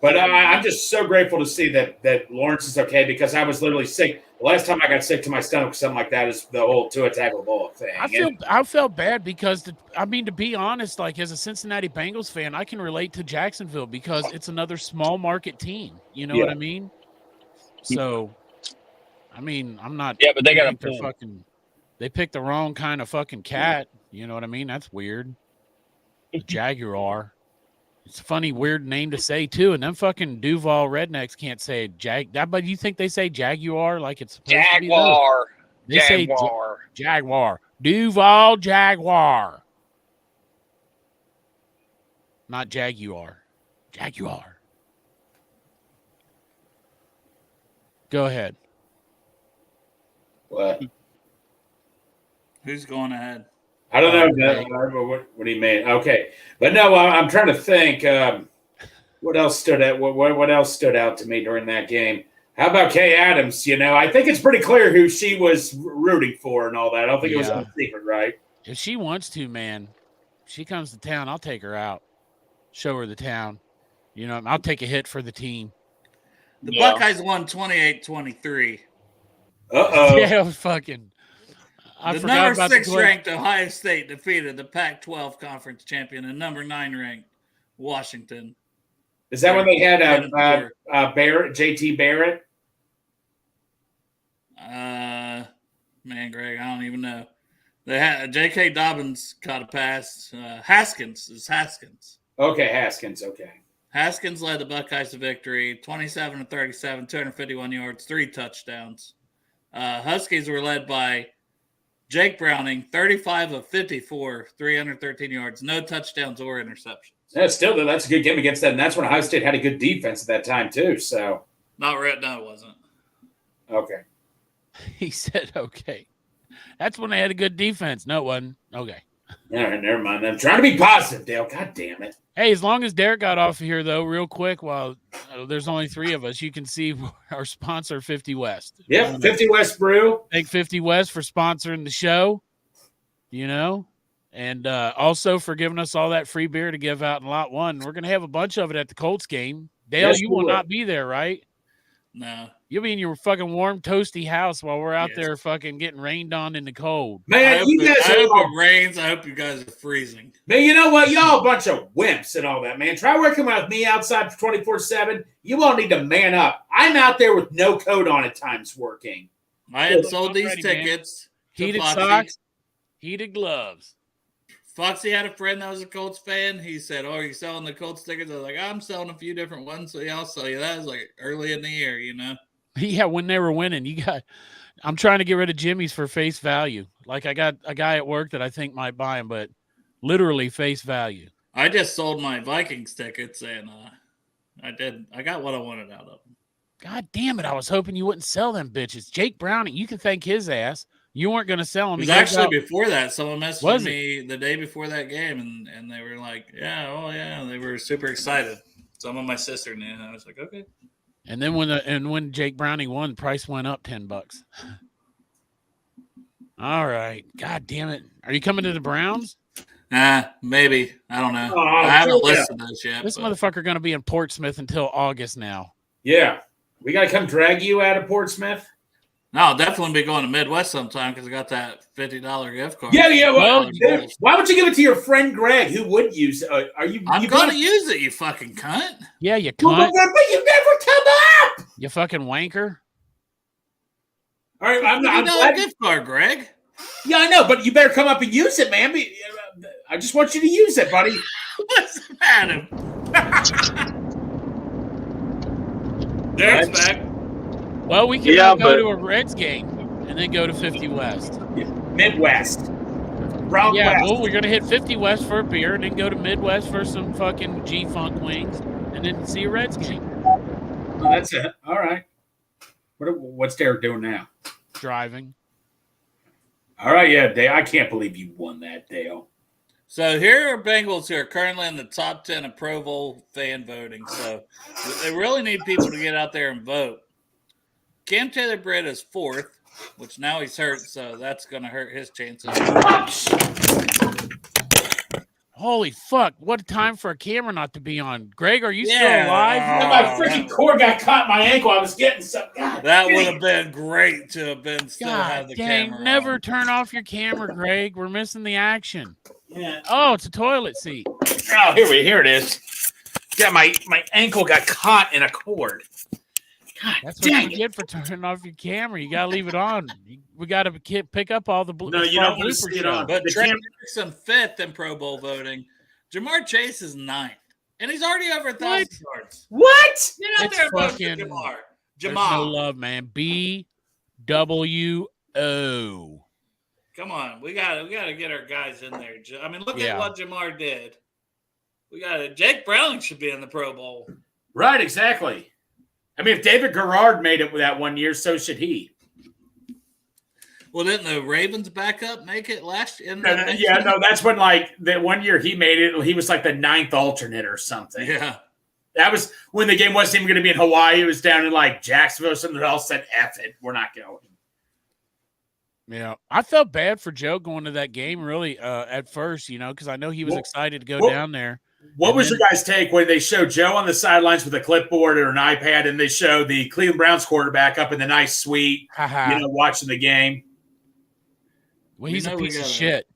But I'm just so grateful to see that Lawrence is okay because I was literally sick. The last time I got sick to my stomach or something like that is the whole Tua Tagovailoa thing. I felt bad because to be honest, like as a Cincinnati Bengals fan, I can relate to Jacksonville because it's another small market team. You know what I mean? So, I mean, I'm not. Yeah, but they got they're fucking. They picked the wrong kind of fucking cat. You know what I mean? That's weird. The Jaguar. It's a funny, weird name to say too. And them fucking Duval rednecks can't say but you think they say Jaguar like it's supposed to be? Jaguar. They say Jaguar. Jaguar. Duval Jaguar. Not Jaguar. Jaguar. Go ahead. What? Who's going ahead? I don't know what he made. Okay, but no, I'm trying to think. What else stood out? What else stood out to me during that game? How about Kay Adams? You know, I think it's pretty clear who she was rooting for and all that. I don't think it was a secret, right? If she wants to, man, if she comes to town, I'll take her out. Show her the town. You know, I'll take a hit for the team. The Buckeyes won 28-23. Uh-oh. Yeah, it was fucking. I The forgot number about 6 the play. ranked Ohio State defeated the Pac-12 conference champion and number 9 ranked Washington. Is that when they had Barrett, JT Barrett? Man, Greg, I don't even know. They had J.K. Dobbins caught a pass. Haskins. Okay, Haskins. Okay. Haskins led the Buckeyes to victory, 27-37, 251 yards, 3 touchdowns. Huskies were led by Jake Browning, 35 of 54, 313 yards, no touchdowns or interceptions. Yeah, still, though, that's a good game against that, and that's when Ohio State had a good defense at that time too. So, No, it wasn't. okay. He said, okay. That's when they had a good defense. No, it wasn't. Okay. All right, never mind. I'm trying to be positive, Dale. God damn it. Hey, as long as Derek got off of here, though, real quick, while there's only 3 of us, you can see our sponsor, 50 West. Yep, 50 West Brew. Thank 50 West for sponsoring the show, you know, and also for giving us all that free beer to give out in Lot 1. We're going to have a bunch of it at the Colts game. Dale, Yes, you we will will. not be there, right? No. You'll be in your fucking warm, toasty house while we're out there fucking getting rained on in the cold. I Man, hope, you guys I hope are it rains. I hope you guys are freezing. man, you know what? Y'all a bunch of wimps and all that, man. Try working with me outside 24/7. You all need to man up. I'm out there with no coat on at times working. I had Look, sold I'm these ready, man. tickets. to Heated Foxy. socks, heated gloves. Foxy had a friend that was a Colts fan. He said, "Oh, are you selling the Colts tickets?" I was like, "I'm selling a few different ones, so yeah, I'll sell you that." It was like early in the year, you know. Yeah, when they were winning, I'm trying to get rid of Jimmy's for face value. Like I got a guy at work that I think might buy him, but literally face value. I just sold my Vikings tickets, and I did. I got what I wanted out of them. God damn it! I was hoping you wouldn't sell them bitches. Jake Browning, you can thank his ass. You weren't going to sell them. It was actually before that. Someone messaged me the day before that game, and they were like, "Yeah, oh yeah," they were super excited. Some of my sister knew. I was like, "Okay." And then when Jake Browning won, the price went up $10. All right. God damn it. Are you coming to the Browns? Maybe. I don't know. Oh, I haven't yeah. listed those yet. This but motherfucker going to be in Portsmouth until August now. Yeah. We got to come drag you out of Portsmouth. No, I'll definitely be going to Midwest sometime because I got that $50 gift card. Yeah. Well, Well, why would you give it to your friend Greg, who would use? Are you? I'm you going to both- use it, you fucking cunt. Yeah, you Well, cunt. but you never come up. You fucking wanker. All right, I'm $50 glad. gift card, Greg. Yeah, I know, but you better come up and use it, man. I just want you to use it, buddy. What's the matter? Derek's back. Well, we can Yeah, go but- to a Reds game and then go to 50 West. Midwest. Wrong Yeah, West. well, we're going to hit 50 West for a beer and then go to Midwest for some fucking G-Funk wings and then see a Reds game. Oh, that's it. All right. What's Derek doing now? Driving. All right, yeah, Dale. I can't believe you won that, Dale. So here are Bengals who are currently in the top 10 of Pro Bowl fan voting. So they really need people to get out there and vote. Cam Taylor-Britt is 4th, which now he's hurt, so that's going to hurt his chances. Holy fuck. What a time for a camera not to be on. Greg, are you still Yeah. alive? My freaking cord got caught in my ankle. I was getting some. God, That dang. would have been great to have been still have God the dang, camera never on. turn off your camera, Greg. We're missing the action. Yeah. Oh, it's a toilet seat. Oh, here it is. Yeah, my ankle got caught in a cord. God That's what dang you it. get for turning off your camera. You got to leave it on. We got to pick up all the No, you don't want to see it on. But The Trey camera- Hendrickson 5th in Pro Bowl voting. Jamar Chase is 9th. And he's already over 1,000 yards. What? Get out It's there and vote for fucking- Jamar. There's no Jamal. love, man. BWO. Come on. We gotta get our guys in there. I mean, look Yeah. at what Jamar did. Jake Browning should be in the Pro Bowl. Right, exactly. I mean, if David Garrard made it with that 1 year, so should he. Well, didn't the Ravens backup make it last year? Yeah, no, that's when, like, that 1 year he made it, he was like the 9th alternate or something. Yeah. That was when the game wasn't even going to be in Hawaii. It was down in, like, Jacksonville or something else said, F it, we're not going. Yeah. I felt bad for Joe going to that game, really, at first, because I know he was Well- excited to go well- down there. What And was then- your guys' take when they showed Joe on the sidelines with a clipboard or an iPad and they show the Cleveland Browns quarterback up in the nice suite, Haha. watching the game? Well, he's a know we piece of gotta- shit.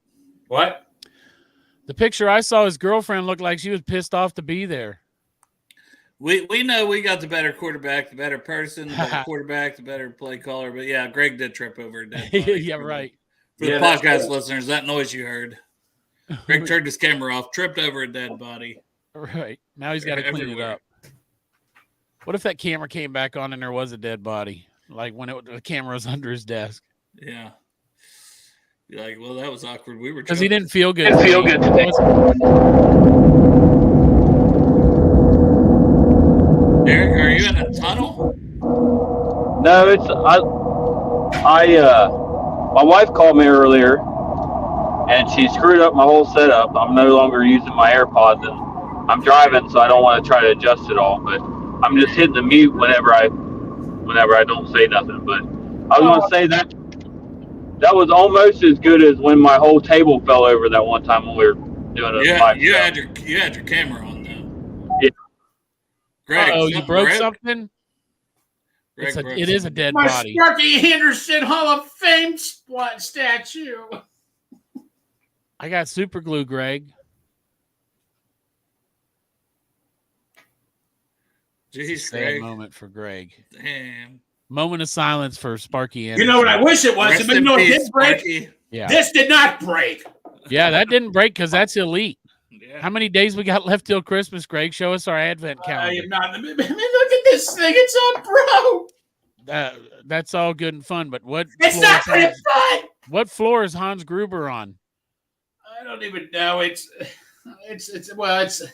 What? The picture I saw, his girlfriend looked like she was pissed off to be there. We know we got the better quarterback, the better person, the better quarterback, the better play caller. But yeah, Greg did trip over a dead body. Yeah, right. For Yeah, the that's podcast right. listeners, that noise you heard. Greg turned his camera off, tripped over a dead body. Right. Now he's got to clean it Everywhere. up. What if that camera came back on and there was a dead body? Like when the camera was under his desk. Yeah. You're like, well, that was awkward. We were Because he joking. didn't feel good. Didn't feel good today. Derek, are you in a tunnel? No, it's my wife called me earlier, and she screwed up my whole setup. I'm no longer using my AirPods, and I'm driving, so I don't want to try to adjust it all. But I'm just hitting the mute whenever I don't say nothing. But I was going to say that was almost as good as when my whole table fell over that one time when we were doing a Yeah, live you show. had your camera on though. Yeah. Greg, Oh, you something broke broke? something? Greg broke It is a something. dead My body. Sparky Henderson Hall of Fame statue. I got super glue, Greg. Jeez, Sad Greg. moment for Greg. Damn. Moment of silence for Sparky Anderson. You know what I wish it was? Rest But in you know it peace, didn't break. Sparky. Yeah. This did not break. Yeah, that didn't break because that's elite. Yeah. How many days we got left till Christmas, Greg? Show us our advent I calendar. am not. I mean, look at this thing. It's all broke. That's all good and fun, but what It's floor not is pretty Hans, fun. what floor is Hans Gruber on? I don't even know. It's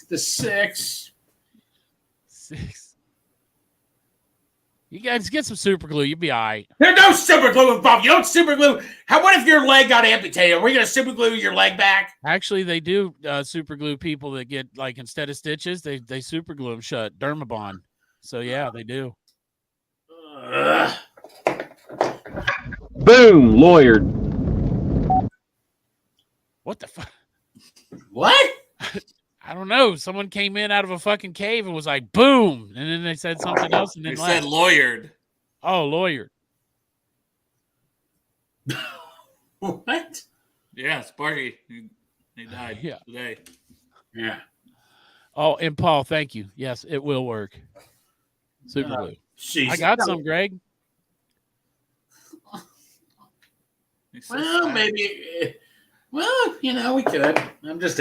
the 6. 6. You guys get some super glue. You'll be all right. There's no super glue involved. You don't super glue. What if your leg got amputated? Are we going to super glue your leg back? Actually, they do super glue people that get, like, instead of stitches, they super glue them shut. Dermabond. So, yeah, they do. Boom, lawyered. What the fuck? What? I don't know. Someone came in out of a fucking cave and was like, boom. And then they said something else and then You said left. lawyered. Oh, lawyer. What? Yeah, Sparky. He died Yeah. today. Yeah. Oh, and Paul, thank you. Yes, it will work. Super glue. Jesus. I got some, Greg. He's so Well, sad. maybe. Well, we could. I'm just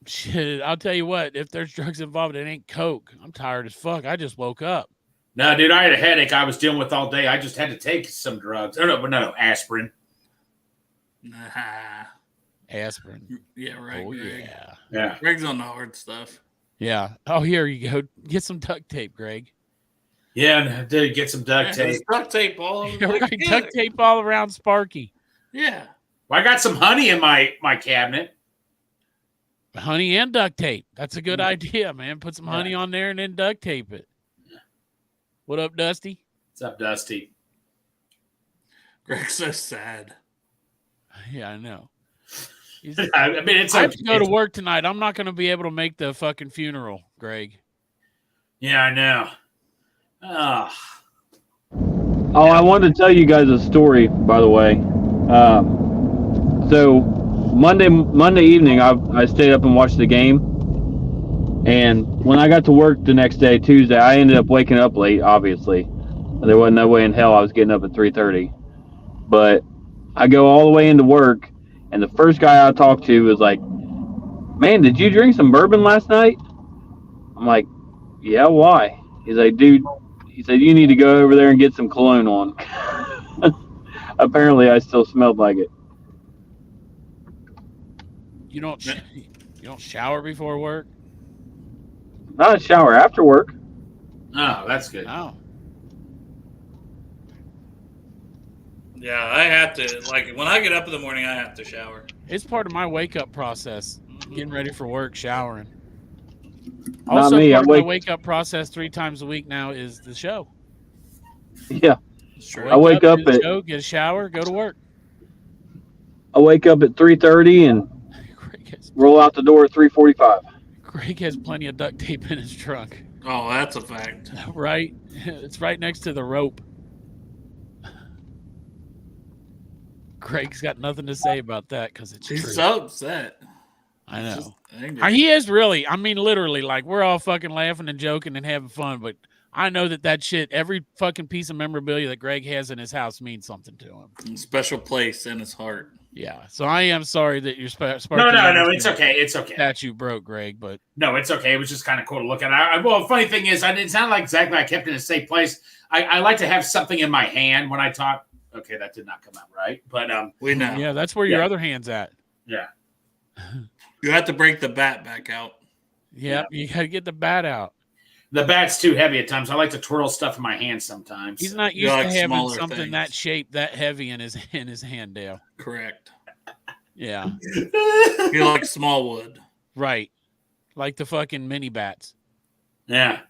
Shit, I'll tell you what. If there's drugs involved, it ain't coke. I'm tired as fuck. I just woke up. No, dude, I had a headache I was dealing with all day. I just had to take some drugs. Oh, no, aspirin. Nah. Aspirin. Yeah, right. Oh, Greg. yeah. Yeah. Greg's on the hard stuff. Yeah. Oh, here you go. Get some duct tape, Greg. Yeah, and I did get some duct Yeah, tape. there's duct tape all over You're the right. Duct tape all around Sparky. Yeah. Well, I got some honey in my cabinet. Honey and duct tape. That's a good idea, man. Put some honey on there and then duct tape it. What up, Dusty? What's up, Dusty? Greg's so sad. Yeah, I know. I mean, it's I have okay. to go to work tonight. I'm not going to be able to make the fucking funeral, Greg. Yeah, I know. Oh, I wanted to tell you guys a story, by the way. So Monday evening, I stayed up and watched the game. And when I got to work the next day, Tuesday, I ended up waking up late, obviously. There wasn't no way in hell I was getting up at 3:30. But I go all the way into work, and the first guy I talked to was like, "Man, did you drink some bourbon last night?" I'm like, "Yeah, why?" He's like, "Dude," he said, "you need to go over there and get some cologne on." Apparently, I still smelled like it. You don't shower before work? Not a shower after work. oh, that's good. No. Yeah, I have to. Like, when I get up in the morning, I have to shower. It's part of my wake-up process. Getting ready for work, showering. Not Also, me. part I of my wake- wake-up process 3 times a week now is the show. Yeah, Sure. I wake up do the at- show, get a shower, go to work. I wake up at 3:30 and roll out the door at 3:45. Greg has plenty of duct tape in his trunk. Oh, that's a fact. Right? It's right next to the rope. Greg's got nothing to say about that because it's He's true. so upset. I He's know. just angry. He is really. I mean, literally, like, we're all fucking laughing and joking and having fun, but I know that shit, every fucking piece of memorabilia that Greg has in his house means something to him. Special place in his heart. Yeah. So I am sorry that your Sparky No, Anderson it's okay. It's okay. statue broke, Greg, but No, it's okay. It was just kind of cool to look at. Well, funny thing is, it's not like exactly I kept it in a safe place. I like to have something in my hand when I talk. Okay, that did not come out right, but We know. yeah, that's where your Yeah. other hand's at. yeah. You have to break the bat back out. Yep, you got to get the bat out. The bat's too heavy at times. I like to twirl stuff in my hand sometimes. He's not You used like to having smaller something things. that shape, that heavy in his hand, Dale. Correct. Yeah, You like small wood. right. Like the fucking mini bats. Yeah,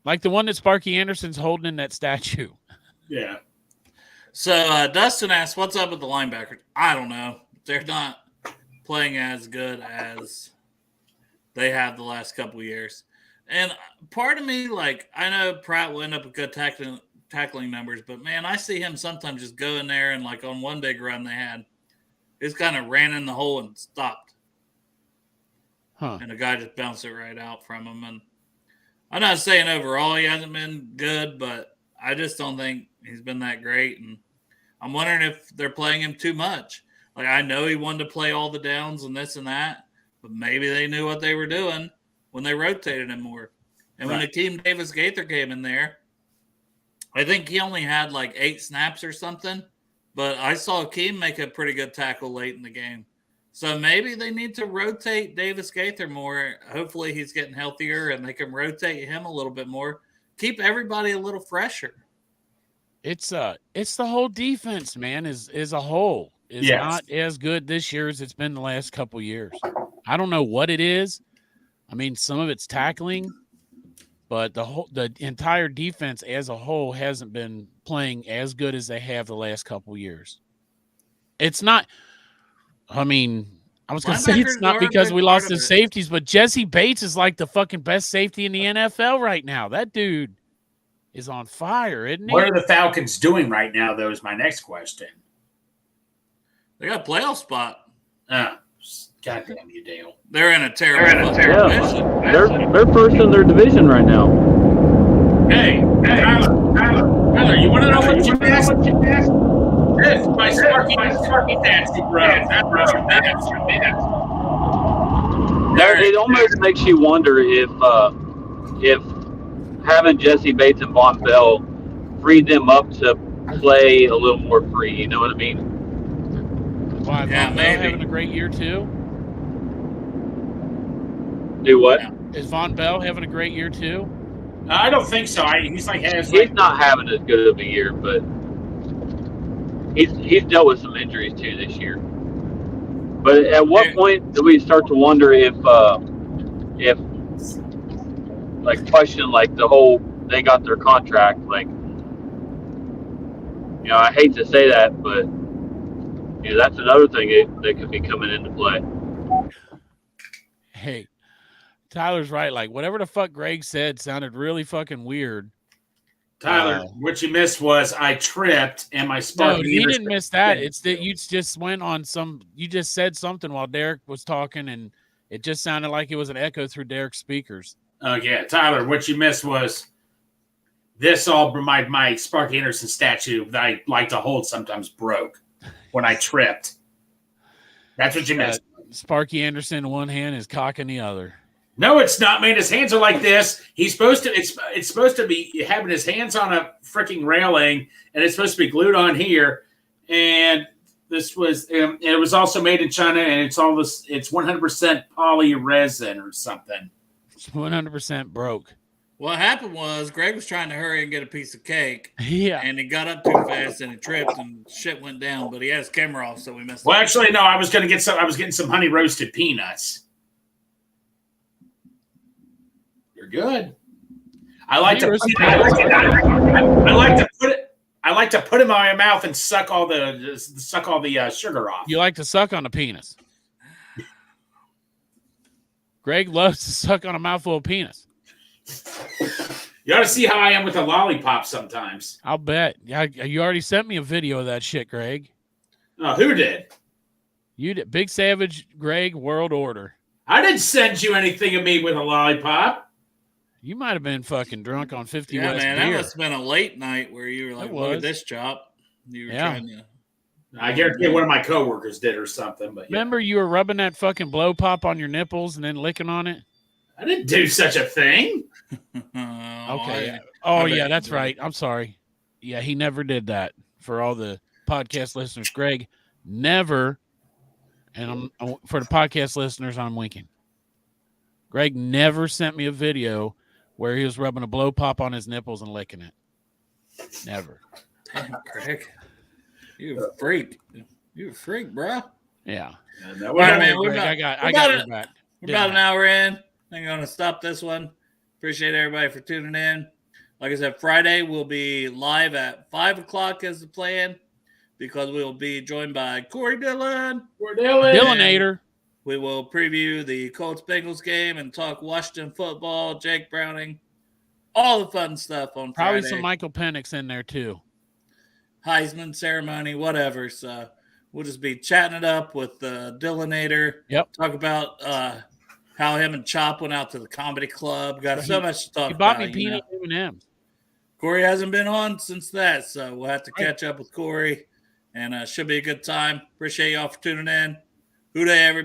Like the one that Sparky Anderson's holding in that statue. yeah. So Dustin asked, what's up with the linebackers? I don't know. They're not playing as good as they have the last couple of years. And part of me, like, I know Pratt will end up with good tackling numbers, but man, I see him sometimes just go in there and, like, on one big run they had, just kind of ran in the hole and stopped. Huh. And the guy just bounced it right out from him. And I'm not saying overall he hasn't been good, but I just don't think he's been that great. And I'm wondering if they're playing him too much. Like, I know he wanted to play all the downs and this and that, but maybe they knew what they were doing when they rotated him more. And when Akeem Davis-Gaither came in there, I think he only had like 8 snaps or something, but I saw Akeem make a pretty good tackle late in the game. So maybe they need to rotate Davis-Gaither more. Hopefully he's getting healthier and they can rotate him a little bit more. Keep everybody a little fresher. It's the whole defense, man, is a whole. Is not as good this year as it's been the last couple years. I don't know what it is. I mean, some of it's tackling, but the entire defense as a whole hasn't been playing as good as they have the last couple years. It's not. I mean, I was going to say it's not because we lost the safeties, but Jesse Bates is like the fucking best safety in the NFL right now. That dude is on fire, isn't he? What are the Falcons doing right now, though, is my next question. They got a playoff spot. Goddamn you, Dale. They're in a terrible division. They're first in their division right now. Hey, Tyler, you want to know what you asked? This, my Sparky fancy bro. It almost makes you wonder if having Jesse Bates and Von Bell freed them up to play a little more free. You know what I mean? Why, yeah, Von maybe Bell having a great year too? Do what? Is Von Bell having a great year too? I don't think so. He's not having as good of a year, but he's dealt with some injuries too this year. But at what point do we start to wonder if like question like the whole they got their contract, like, you know, I hate to say that, but you know, that's another thing that could be coming into play. Hey, Tyler's right. Like, whatever the fuck Greg said sounded really fucking weird. Tyler, what you missed was I tripped and my Sparky. No, you didn't miss that. It's that you just went on you just said something while Derek was talking, and it just sounded like it was an echo through Derek's speakers. Oh, yeah. Tyler, what you missed was this my Sparky Anderson statue that I like to hold sometimes broke when I tripped. That's what you missed. Sparky Anderson in one hand, his cock in the other. No, it's not, man. His hands are like this. He's supposed to. It's supposed to be having his hands on a freaking railing, and it's supposed to be glued on here. And this was, and it was also made in China, and it's all this. It's 100% poly resin or something. It's 100% broke. What happened was Greg was trying to hurry and get a piece of cake. Yeah. And he got up too fast and he tripped and shit went down, but he had his camera off, so we missed it. Well, actually, no, I was getting some honey roasted peanuts. You're good. I like to put it in my mouth and suck all the sugar off. You like to suck on a penis. Greg loves to suck on a mouthful of penis. You ought to see how I am with a lollipop sometimes. I'll bet. You already sent me a video of that shit, Greg. Oh, who did? You did. Big Savage, Greg, World Order. I didn't send you anything of me with a lollipop. You might have been fucking drunk on 50 yeah, West man, beer. that must have been a late night where you were like, look at this chop. You were trying to. I guarantee one of my coworkers did or something. But remember, you were rubbing that fucking blow pop on your nipples and then licking on it? I didn't do such a thing. Okay. Yeah, that's right. I'm sorry. Yeah, he never did that. For all the podcast listeners, Greg never, and for the podcast listeners, I'm winking. Greg never sent me a video where he was rubbing a blow pop on his nipples and licking it. Never. Damn, Greg. You a freak. You a freak, bro. Yeah. All right, man. We're about an hour in. I'm going to stop this one. Appreciate everybody for tuning in. Like I said, Friday we'll be live at 5 o'clock as the plan because we'll be joined by Corey Dillon. Dillinator. We will preview the Colts-Bengals game and talk Washington football, Jake Browning, all the fun stuff on Probably Friday. some Michael Penix in there too. Heisman ceremony, whatever. So we'll just be chatting it up with Dillanator. Yep. Talk about how him and Chop went out to the comedy club. Got so much to talk He bought about. me peanut M&Ms. Corey hasn't been on since that, so we'll have to catch up with Corey, and should be a good time. Appreciate y'all for tuning in. Who day, everybody.